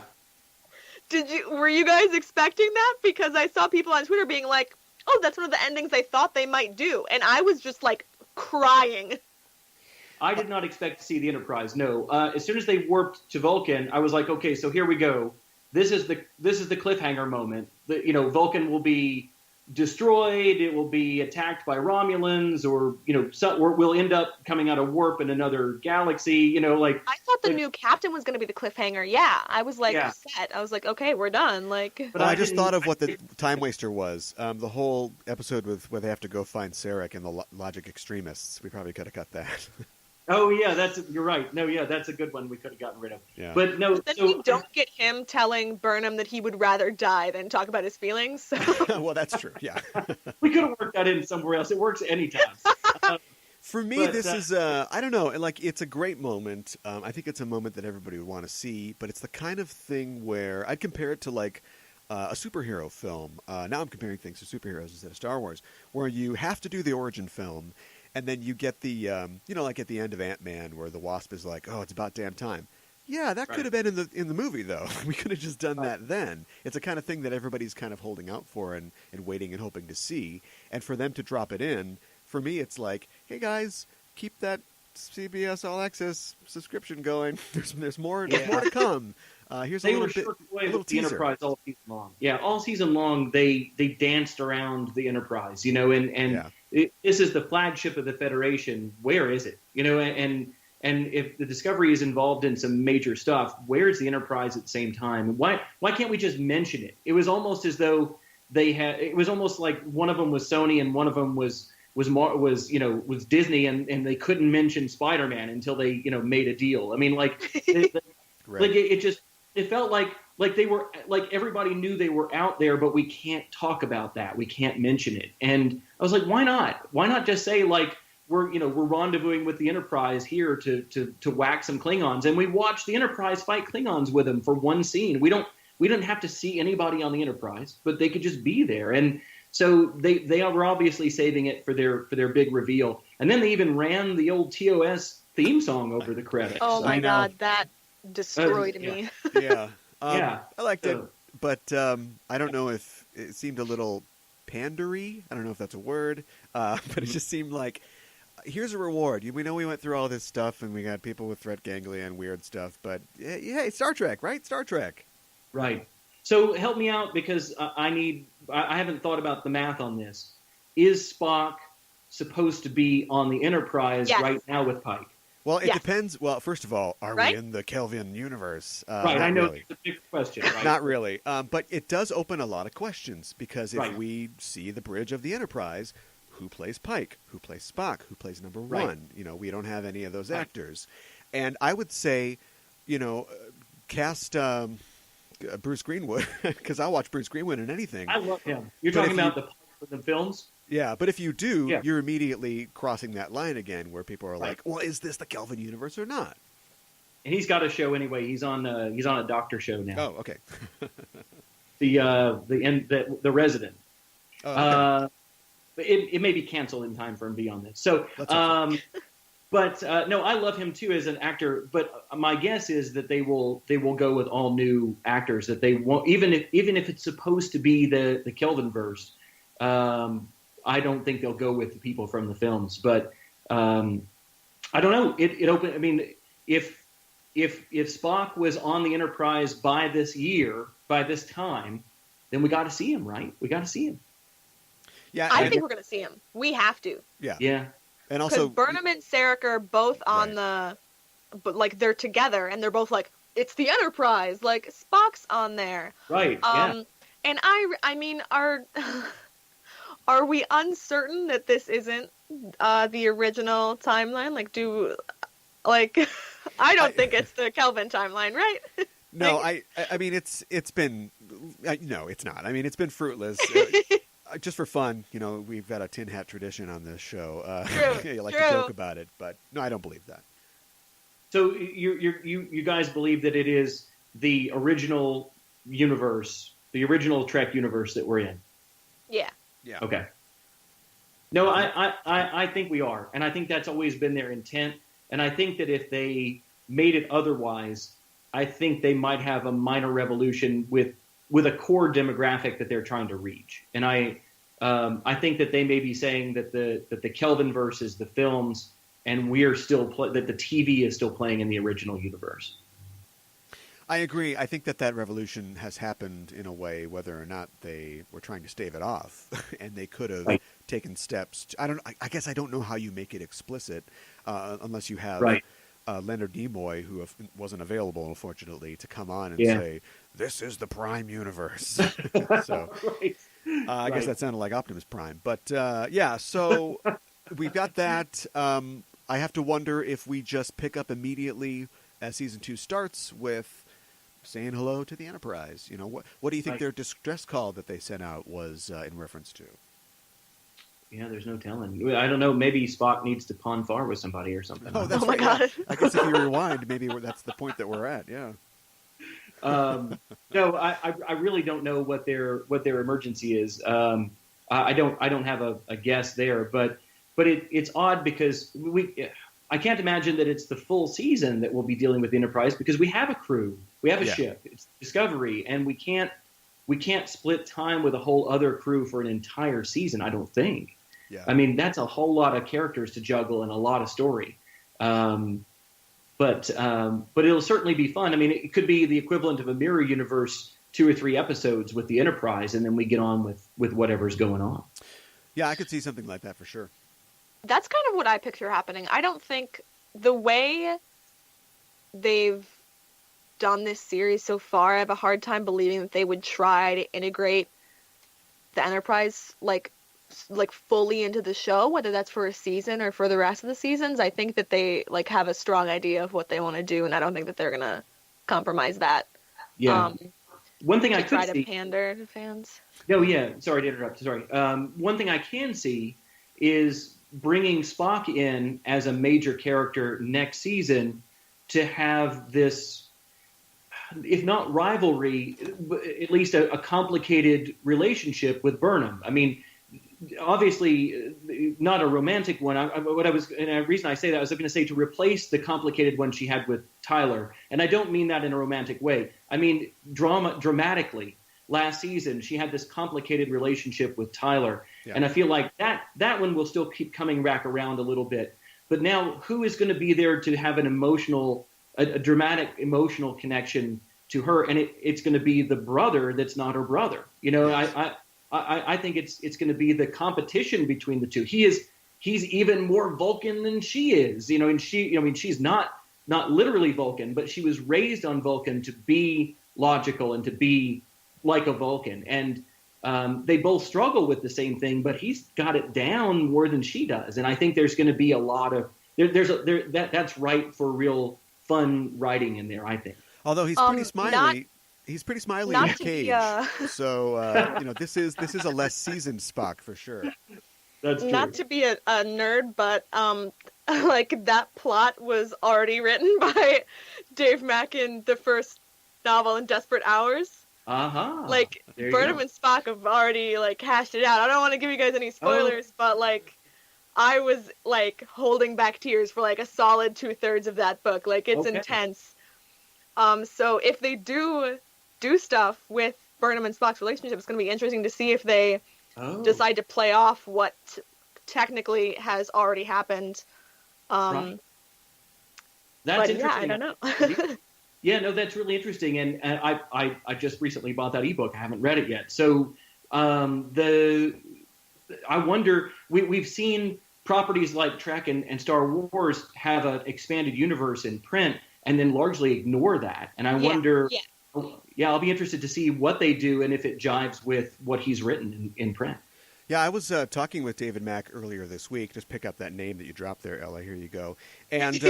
Speaker 2: Were you guys expecting that? Because I saw people on Twitter being like, "Oh, that's one of the endings I thought they might do," and I was just like crying.
Speaker 3: I did not expect to see the Enterprise. No. As soon as they warped to Vulcan, I was like, okay, so here we go. This is the cliffhanger moment. Vulcan will be destroyed. It will be attacked by Romulans, or we'll end up coming out of warp in another galaxy.
Speaker 2: I thought the new captain was going to be the cliffhanger. Yeah, I was like set. I was like, okay, we're done. Like,
Speaker 3: But
Speaker 1: Well, I
Speaker 3: I
Speaker 1: just
Speaker 3: didn't-
Speaker 1: thought of what the time waster was. The whole episode where they have to go find Sarek and the logic extremists. We probably could have cut that.
Speaker 3: Oh yeah, you're right. No, yeah, that's a good one. We could have gotten rid of.
Speaker 1: Yeah.
Speaker 3: But no.
Speaker 2: But then we don't get him telling Burnham that he would rather die than talk about his feelings. So.
Speaker 1: Well, that's true. Yeah.
Speaker 3: We could have worked that in somewhere else. It works anytime.
Speaker 1: For me, this is I don't know. Like, it's a great moment. I think it's a moment that everybody would want to see. But it's the kind of thing where I'd compare it to like a superhero film. Now I'm comparing things to superheroes instead of Star Wars, where you have to do the origin film. And then you get the, like at the end of Ant-Man, where the Wasp is like, "Oh, it's about damn time." Yeah, that could have been in the movie, though. We could have just done that then. It's a kind of thing that everybody's kind of holding out for and waiting and hoping to see. And for them to drop it in, for me, it's like, hey guys, keep that CBS All Access subscription going. There's more to come. Here's
Speaker 3: They
Speaker 1: a
Speaker 3: were
Speaker 1: little bit,
Speaker 3: shirked
Speaker 1: a
Speaker 3: away
Speaker 1: little
Speaker 3: with the
Speaker 1: teaser.
Speaker 3: Enterprise all season long. Yeah, all season long they danced around the Enterprise, and this is the flagship of the Federation. Where is it? And if the Discovery is involved in some major stuff, where's the Enterprise at the same time? Why can't we just mention it? It was almost as though it was almost like one of them was Sony and one of them was Disney, and they couldn't mention Spider-Man until they made a deal. I mean, like
Speaker 1: Right.
Speaker 3: like it felt like they were like everybody knew they were out there, but we can't talk about that. We can't mention it. And I was like, why not? Why not just say like we're rendezvousing with the Enterprise here to whack some Klingons, and we watch the Enterprise fight Klingons with them for one scene. We didn't have to see anybody on the Enterprise, but they could just be there. And so they were obviously saving it for their big reveal. And then they even ran the old TOS theme song over the credits.
Speaker 2: Oh my
Speaker 1: I know.
Speaker 2: God, that destroyed me.
Speaker 1: Yeah.
Speaker 3: Yeah.
Speaker 1: I liked it,
Speaker 3: So-
Speaker 1: but I don't know if it seemed a little pandery. I don't know if that's a word, but it just seemed like, here's a reward. We know we went through all this stuff, and we got people with threat ganglia and weird stuff, but hey, Star Trek, right? Star Trek.
Speaker 3: Right. So help me out, because I haven't thought about the math on this. Is Spock supposed to be on the Enterprise right now with Pike?
Speaker 1: Well, it
Speaker 2: Yes.
Speaker 1: depends. Well, first of all, are
Speaker 2: Right?
Speaker 1: we in the Kelvin universe?
Speaker 3: Right. I know
Speaker 1: Really.
Speaker 3: it's a big question. Right?
Speaker 1: Not really. But it does open a lot of questions, because if
Speaker 3: Right.
Speaker 1: we see the bridge of the Enterprise, who plays Pike? Who plays Spock? Who plays number
Speaker 3: Right.
Speaker 1: one? We don't have any of those
Speaker 3: Right.
Speaker 1: actors. And I would say, cast Bruce Greenwood, because I'll watch Bruce Greenwood in anything.
Speaker 3: I love him. You're
Speaker 1: But
Speaker 3: talking
Speaker 1: if
Speaker 3: about the Pike from the films?
Speaker 1: Yeah, but if you do,
Speaker 3: Yeah.
Speaker 1: you're immediately crossing that line again, where people are
Speaker 3: Right.
Speaker 1: like, well, is this the Kelvin universe or not?
Speaker 3: And he's got a show anyway. He's on a doctor show now.
Speaker 1: Oh, okay.
Speaker 3: The Resident.
Speaker 1: Oh, okay.
Speaker 3: It may be canceled in time for him to be on this. So,
Speaker 1: Let's hope
Speaker 3: But no, I love him too as an actor. But my guess is that they will go with all new actors. That they won't, even if it's supposed to be the Kelvinverse. I don't think they'll go with the people from the films. But I don't know. It opened. I mean, if Spock was on the Enterprise by this time, then we got to see him, right? We got to see him.
Speaker 1: Yeah,
Speaker 2: I think we're going to see him. We have to.
Speaker 1: Yeah.
Speaker 3: Yeah.
Speaker 1: And also,
Speaker 2: Burnham and Sarek are both on but like they're together, and they're both like, it's the Enterprise. Like Spock's on there.
Speaker 3: Right. Yeah.
Speaker 2: And I mean, are we uncertain that this isn't the original timeline? Like, I don't think it's the Kelvin timeline, right?
Speaker 1: No, I mean it's been no, it's not. I mean it's been fruitless. Just for fun, we've got a tin hat tradition on this show.
Speaker 2: True,
Speaker 1: you like
Speaker 2: true.
Speaker 1: to joke about it, but no, I don't believe that.
Speaker 3: So you guys believe that it is the original universe, the original Trek universe that we're in?
Speaker 2: Yeah.
Speaker 1: Yeah.
Speaker 3: Okay. No, I think we are, and I think that's always been their intent. And I think that if they made it otherwise, I think they might have a minor revolution with a core demographic that they're trying to reach. And I think that they may be saying that the Kelvinverse is the films, and we're still that the TV is still playing in the original universe.
Speaker 1: I agree. I think that revolution has happened in a way, whether or not they were trying to stave it off, and they could have taken steps. I guess I don't know how you make it explicit, unless you have Leonard Nimoy, who wasn't available, unfortunately, to come on and say, "This is the Prime universe." So, I guess that sounded like Optimus Prime, but So we've got that. I have to wonder if we just pick up immediately as season 2 starts with saying hello to the Enterprise. What do you think their distress call that they sent out was in reference to?
Speaker 3: Yeah, there's no telling. I don't know. Maybe Spock needs to pon far with somebody or something.
Speaker 1: Oh, that's right.
Speaker 2: God.
Speaker 1: Yeah. I guess if you rewind, maybe that's the point that we're at. Yeah.
Speaker 3: No, I really don't know what their emergency is. I don't have a guess there, but it's odd because I can't imagine that it's the full season that we'll be dealing with the Enterprise, because we have a crew, we have a ship, it's Discovery, and we can't split time with a whole other crew for an entire season. I don't think. Yeah. I mean, that's a whole lot of characters to juggle and a lot of story. But it'll certainly be fun. I mean, it could be the equivalent of a mirror universe, 2 or 3 episodes with the Enterprise, and then we get on with whatever's going on.
Speaker 1: Yeah, I could see something like that for sure.
Speaker 2: That's kind of what I picture happening. I don't think the way they've done this series so far, I have a hard time believing that they would try to integrate the Enterprise like fully into the show, whether that's for a season or for the rest of the seasons. I think that they have a strong idea of what they want to do, and I don't think that they're gonna compromise that.
Speaker 3: Yeah. One thing I could
Speaker 2: try
Speaker 3: see,
Speaker 2: to pander to fans.
Speaker 3: No, yeah. Sorry to interrupt. Sorry. One thing I can see is bringing Spock in as a major character next season to have this, if not rivalry, at least a complicated relationship with Burnham. I mean, obviously not a romantic one. And the reason I say that, I was going to say to replace the complicated one she had with Tyler. And I don't mean that in a romantic way. I mean, dramatically. Last season, she had this complicated relationship with Tyler. Yeah. And I feel like that one will still keep coming back around a little bit. But now, who is going to be there to have an a dramatic emotional connection to her? And it's going to be the brother that's not her brother. Yes. I think it's going to be the competition between the two. He's even more Vulcan than she is. And she's not literally Vulcan, but she was raised on Vulcan to be logical and to be like a Vulcan, and they both struggle with the same thing, but he's got it down more than she does. And I think there's going to be a lot of that's right for real fun writing in there, I think.
Speaker 1: Although he's pretty smiley. He's pretty smiley in the cage. So this is a less seasoned Spock for sure.
Speaker 3: That's true.
Speaker 2: Not to be a nerd, but that plot was already written by Dave Mackin, the first novel in Desperate Hours.
Speaker 3: Uh-huh.
Speaker 2: Burnham and Spock have already hashed it out. I don't want to give you guys any spoilers, but I was like holding back tears for like a solid 2/3 of that book. Like it's
Speaker 3: Okay.
Speaker 2: intense. So if they do stuff with Burnham and Spock's relationship, it's going to be interesting to see if they
Speaker 3: Oh,
Speaker 2: decide to play off what technically has already happened.
Speaker 3: right. That's
Speaker 2: But yeah, I
Speaker 3: interesting.
Speaker 2: don't know.
Speaker 3: Yeah, no, that's really interesting, and I just recently bought that ebook. I haven't read it yet, so I wonder. We've seen properties like Trek and Star Wars have an expanded universe in print, and then largely ignore that. And I wonder.
Speaker 2: Yeah.
Speaker 3: Yeah, I'll be interested to see what they do and if it jives with what he's written in print.
Speaker 1: Yeah, I was talking with David Mack earlier this week. Just pick up that name that you dropped there, Ella. Here you go. And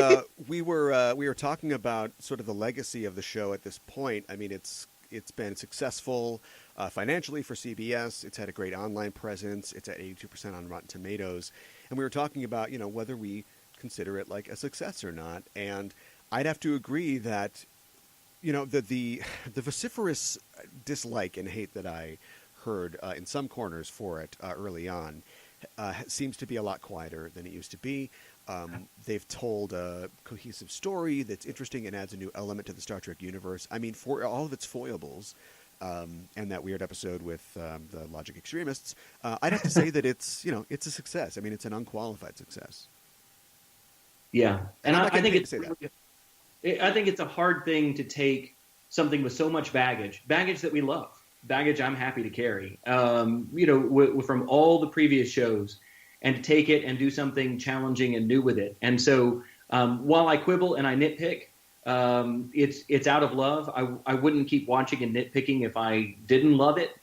Speaker 1: we were talking about sort of the legacy of the show at this point. I mean, it's been successful financially for CBS. It's had a great online presence. It's at 82% on Rotten Tomatoes. And we were talking about whether we consider it like a success or not. And I'd have to agree that the vociferous dislike and hate that I heard in some corners for it early on seems to be a lot quieter than it used to be. They've told a cohesive story that's interesting and adds a new element to the Star Trek universe. I mean, for all of its foibles and that weird episode with the logic extremists, I'd have to say that it's a success. I mean, it's an unqualified success.
Speaker 3: Yeah, and I think it's
Speaker 1: say that.
Speaker 3: I think it's a hard thing to take something with so much baggage that we love. Baggage I'm happy to carry, from all the previous shows, and to take it and do something challenging and new with it. And so while I quibble and I nitpick, it's out of love. I wouldn't keep watching and nitpicking if I didn't love it.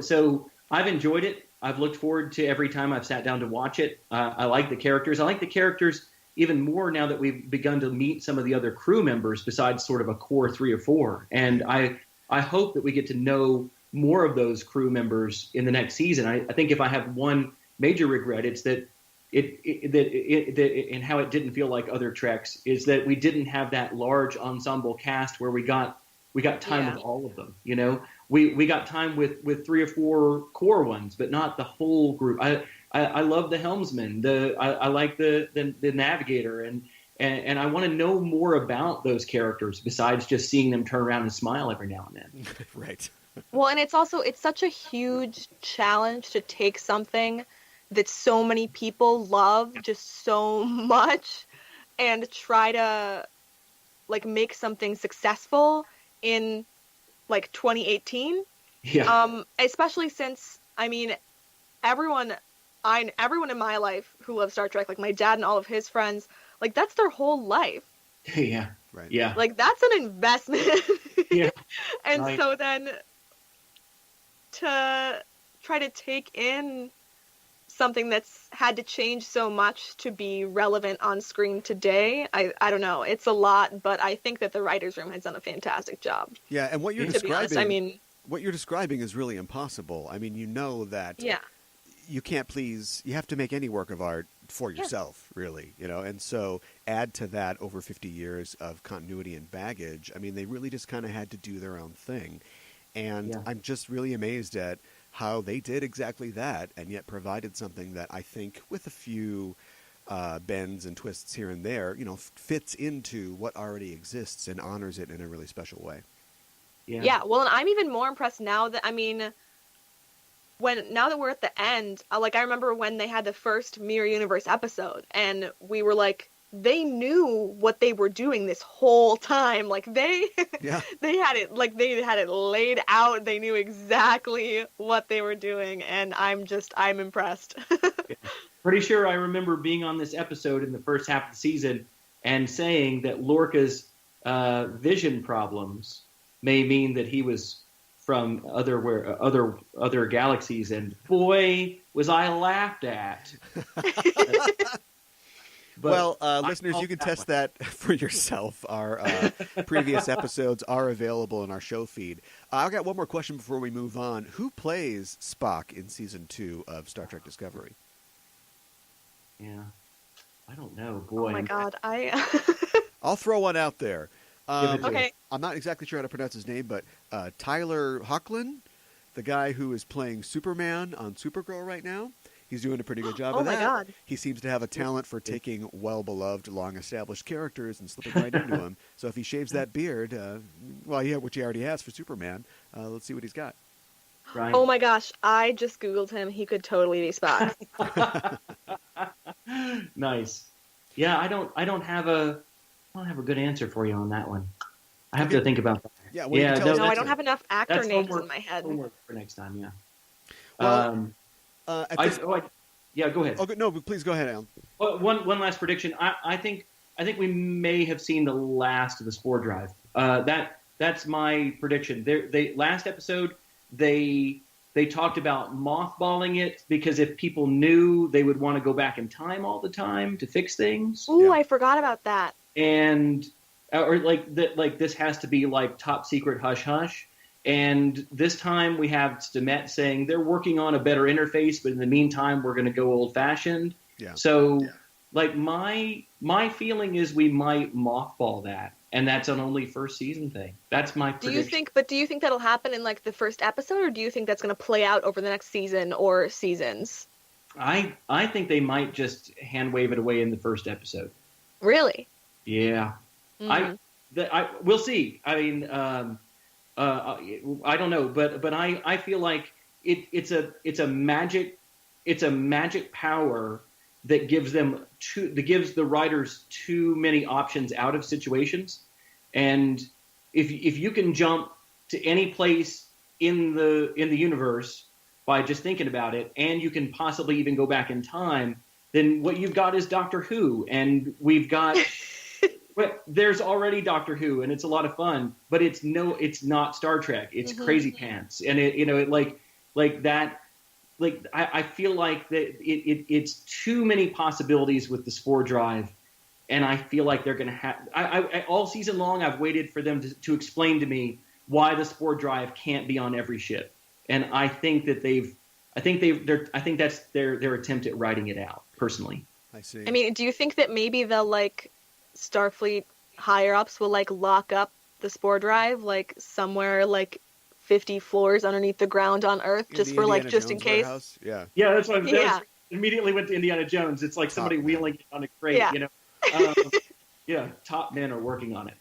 Speaker 3: So I've enjoyed it. I've looked forward to every time I've sat down to watch it. I like the characters. I like the characters even more now that we've begun to meet some of the other crew members besides sort of a core 3 or 4. And I hope that we get to know more of those crew members in the next season. I think if I have one major regret, it's that and how it didn't feel like other Treks is that we didn't have that large ensemble cast where we got time with all of them. We got time with 3 or 4 core ones, but not the whole group. I love the helmsman. I like the navigator, and I want to know more about those characters besides just seeing them turn around and smile every now and then.
Speaker 1: Right.
Speaker 2: Well, and it's such a huge challenge to take something that so many people love just so much and try to like make something successful in like 2018.
Speaker 3: Yeah.
Speaker 2: Especially since everyone in my life who loves Star Trek, like my dad and all of his friends, like that's their whole life.
Speaker 3: Yeah.
Speaker 1: Right.
Speaker 3: Yeah.
Speaker 2: Like that's an investment.
Speaker 3: Yeah.
Speaker 2: And
Speaker 3: Right.
Speaker 2: so then to try to take in something that's had to change so much to be relevant on screen today, I don't know. It's a lot, but I think that the writers' room has done a fantastic job.
Speaker 1: Yeah, and what you're
Speaker 2: To be honest,
Speaker 1: what you're describing is really impossible. I mean, that
Speaker 2: yeah.
Speaker 1: you can't please. You have to make any work of art for yourself, really. And so add to that over 50 years of continuity and baggage. I mean, they really just kind of had to do their own thing, and I'm just really amazed at how they did exactly that, and yet provided something that I think, with a few bends and twists here and there, fits into what already exists and honors it in a really special way.
Speaker 2: Yeah. Well, and I'm even more impressed now that now that we're at the end, I remember when they had the first Mirror Universe episode, and we were like, they knew what they were doing this whole time. Like they had it laid out. They knew exactly what they were doing, and I'm impressed.
Speaker 3: Pretty sure I remember being on this episode in the first half of the season and saying that Lorca's vision problems may mean that he was from other galaxies, and boy, was I laughed at.
Speaker 1: Listeners, you can test that for yourself. Our previous episodes are available in our show feed. I've got one more question before we move on. Who plays Spock in Season 2 of Star Trek Discovery?
Speaker 3: Yeah. I don't know. Boy.
Speaker 2: Oh, my God.
Speaker 1: I'll throw one out there.
Speaker 2: Okay.
Speaker 1: I'm not exactly sure how to pronounce his name, but Tyler Hoechlin, the guy who is playing Superman on Supergirl right now, He's doing a pretty good job
Speaker 2: Oh
Speaker 1: of
Speaker 2: my
Speaker 1: that.
Speaker 2: God.
Speaker 1: He seems to have a talent for taking well-beloved, long-established characters and slipping right into them. So if he shaves that beard, which he already has for Superman, let's see what he's got.
Speaker 3: Right.
Speaker 2: Oh my gosh, I just Googled him. He could totally be Spock.
Speaker 3: Nice. Yeah, I don't have a good answer for you on that one. I have to think about that.
Speaker 1: Yeah, well, you can tell us
Speaker 2: No, I
Speaker 1: next
Speaker 2: don't
Speaker 1: time.
Speaker 2: have enough actor
Speaker 3: That's
Speaker 2: names
Speaker 3: homework,
Speaker 2: in my head.
Speaker 3: homework for next time. Yeah.
Speaker 1: Well,
Speaker 3: Yeah, go ahead.
Speaker 1: Oh, no, please go ahead, Alan.
Speaker 3: Well, one last prediction. I think we may have seen the last of the Spore Drive. That's my prediction. They last episode they talked about mothballing it because if people knew, they would want to go back in time all the time to fix things.
Speaker 2: Ooh,
Speaker 1: Yeah.
Speaker 2: I forgot about that.
Speaker 3: And or like that, like this has to be like top secret hush hush. And this time we have Stamets saying they're working on a better interface, but in the meantime we're going to go old fashioned.
Speaker 1: Yeah.
Speaker 3: So, like my feeling is we might mothball that, and that's an only first season thing. That's my prediction.
Speaker 2: Do you think that'll happen in like the first episode, or do you think that's going to play out over the next season or seasons?
Speaker 3: I think they might just hand wave it away in the first episode.
Speaker 2: Really?
Speaker 3: Yeah. We'll see. I mean, I don't know, but I feel like it's a magic power that gives the writers too many options out of situations, and if you can jump to any place in the universe by just thinking about it, and you can possibly even go back in time, then what you've got is Doctor Who, and we've got. But there's already Doctor Who, and it's a lot of fun. But it's not Star Trek. It's Crazy Pants, and I feel like that it's too many possibilities with the Spore Drive, and I feel like they're going to have. I all season long I've waited for them to explain to me why the Spore Drive can't be on every ship, and I think that's their attempt at writing it out. Personally,
Speaker 1: I see.
Speaker 2: I mean, do you think that maybe they'll like Starfleet higher ups will like lock up the Spore Drive like somewhere like 50 floors underneath the ground on Earth just for like just in case?
Speaker 1: Warehouse? Yeah.
Speaker 3: Yeah, that's what
Speaker 2: Yeah.
Speaker 3: Immediately went to Indiana Jones. It's like somebody wheeling it on a crate,
Speaker 2: Yeah.
Speaker 3: you know. Yeah, top men are working on it.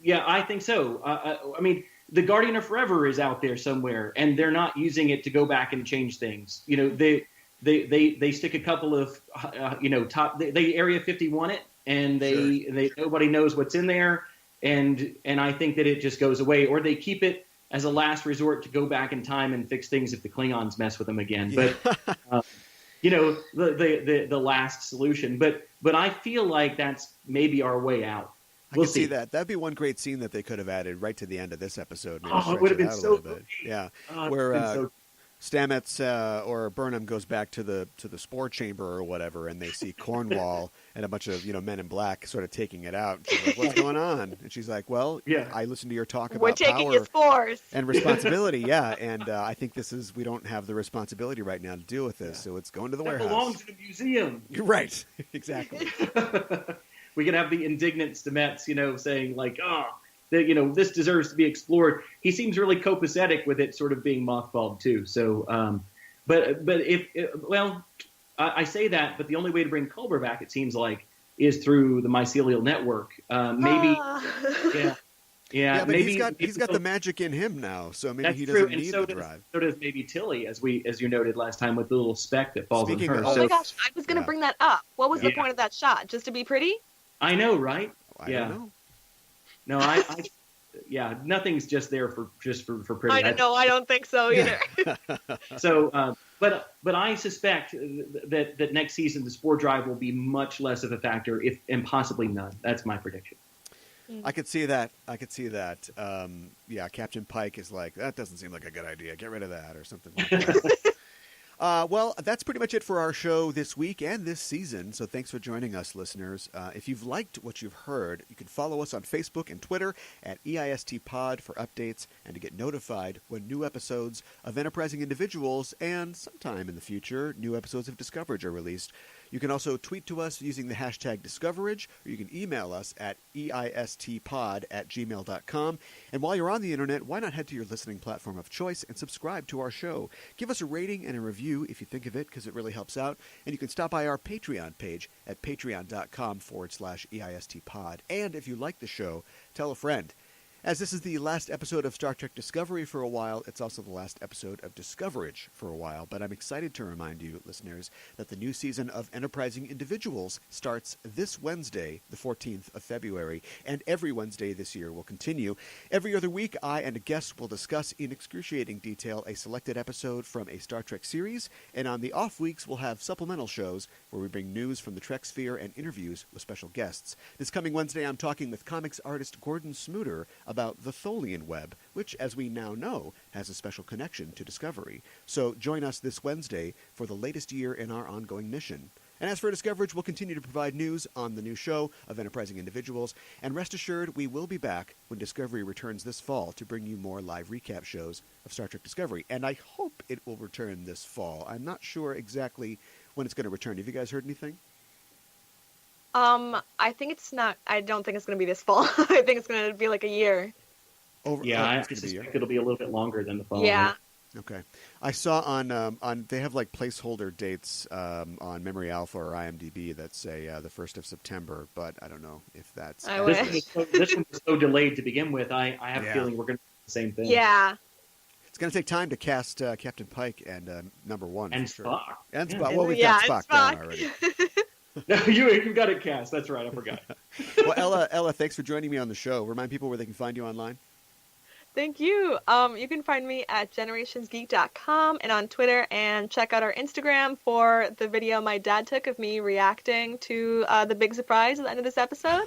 Speaker 3: Yeah, I think so. I mean, the Guardian of Forever is out there somewhere, and they're not using it to go back and change things. You know, they stick a couple of they Area 51 it, and they nobody knows what's in there, and I think that it just goes away, or they keep it as a last resort to go back in time and fix things if the Klingons mess with them again.
Speaker 1: Yeah.
Speaker 3: But the last solution. But I feel like that's maybe our way out.
Speaker 1: We'll see that. That'd be one great scene that they could have added right to the end of this episode. Maybe
Speaker 3: Oh, it would have been so
Speaker 1: good. Yeah,
Speaker 3: Oh,
Speaker 1: where Stamets or Burnham goes back to the spore chamber or whatever, and they see Cornwall and a bunch of men in black sort of taking it out. And she's like, "What's going on?" And she's like, "Well, I listened to your talk about
Speaker 2: We're taking
Speaker 1: power
Speaker 2: your spores
Speaker 1: and responsibility, yeah, and I think we don't have the responsibility right now to deal with this, so it's going to the warehouse."
Speaker 3: That belongs in a museum.
Speaker 1: You're right, exactly.
Speaker 3: We can have the indignant Stamets, saying like, this deserves to be explored. He seems really copacetic with it sort of being mothballed too. So, I say that, but the only way to bring Culber back, it seems like, is through the mycelial network. Maybe, yeah,
Speaker 1: but
Speaker 3: maybe
Speaker 1: he's got the magic in him now, so maybe
Speaker 3: that's
Speaker 1: he doesn't
Speaker 3: true.
Speaker 1: need the drive.
Speaker 3: So does maybe Tilly, as you noted last time, with the little speck that falls
Speaker 1: Speaking
Speaker 3: on her.
Speaker 1: of-
Speaker 2: Oh my gosh, I was gonna bring that up. What was the
Speaker 3: Yeah.
Speaker 2: point of that shot? Just to be pretty?
Speaker 3: I know, right?
Speaker 1: I don't know.
Speaker 3: No, yeah, nothing's just there for pretty.
Speaker 2: I don't know. I don't think so either.
Speaker 3: So, but I suspect that next season the Spore Drive will be much less of a factor, and possibly none. That's my prediction.
Speaker 1: I could see that. Captain Pike is like, that doesn't seem like a good idea. Get rid of that or something like that. Well, that's pretty much it for our show this week and this season. So thanks for joining us, listeners. If you've liked what you've heard, you can follow us on Facebook and Twitter at EISTPod for updates and to get notified when new episodes of Enterprising Individuals and sometime in the future, new episodes of Discoverage are released. You can also tweet to us using the hashtag Discoverage, or you can email us at eistpod@gmail.com. And while you're on the internet, why not head to your listening platform of choice and subscribe to our show? Give us a rating and a review if you think of it, because it really helps out. And you can stop by our Patreon page at patreon.com/eistpod. And if you like the show, tell a friend. As this is the last episode of Star Trek Discovery for a while, it's also the last episode of Discoverage for a while. But I'm excited to remind you, listeners, that the new season of Enterprising Individuals starts this Wednesday, the 14th of February, and every Wednesday this year will continue. Every other week, I and a guest will discuss in excruciating detail a selected episode from a Star Trek series, and on the off weeks, we'll have supplemental shows where we bring news from the Trek sphere and interviews with special guests. This coming Wednesday, I'm talking with comics artist Gordon Smuter about the Tholian web, which, as we now know, has a special connection to Discovery. So join us this Wednesday for the latest year in our ongoing mission. And as for Discoverage, we'll continue to provide news on the new show of Enterprising Individuals, and rest assured we will be back when Discovery returns this fall to bring you more live recap shows of Star Trek Discovery. And I hope it will return this fall. I'm not sure exactly when it's going to return. Have you guys heard anything?
Speaker 2: I don't think it's going to be this fall. I think it's going to be like a year.
Speaker 3: I suspect it'll be a little bit longer than the fall.
Speaker 2: Yeah.
Speaker 1: Okay. I saw on they have like placeholder dates on Memory Alpha or IMDb that say the 1st of September, but I don't know if that's...
Speaker 3: This one was so delayed to begin with. I have a feeling we're going to do the same thing.
Speaker 2: Yeah.
Speaker 1: It's going to take time to cast Captain Pike and Number One.
Speaker 3: And
Speaker 1: for
Speaker 3: Spock.
Speaker 1: Sure. And Spock. Well, we've got Spock down already.
Speaker 3: No, you got it cast. That's right. I forgot.
Speaker 1: Well, Ella, thanks for joining me on the show. Remind people where they can find you online.
Speaker 2: Thank you. You can find me at generationsgeek.com and on Twitter, and check out our Instagram for the video my dad took of me reacting to the big surprise at the end of this episode.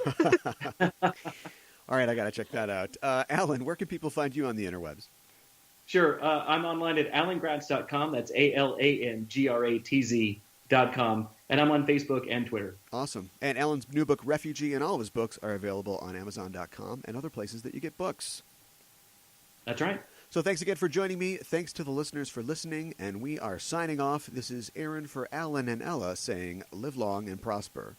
Speaker 1: All right, I got to check that out. Alan, where can people find you on the interwebs?
Speaker 3: Sure. I'm online at alangratz.com. That's ALANGRATZ.com. And I'm on Facebook and Twitter.
Speaker 1: Awesome. And Alan's new book, Refugee, and all of his books are available on Amazon.com and other places that you get books.
Speaker 3: That's right.
Speaker 1: So thanks again for joining me. Thanks to the listeners for listening. And we are signing off. This is Aaron for Alan and Ella saying, live long and prosper.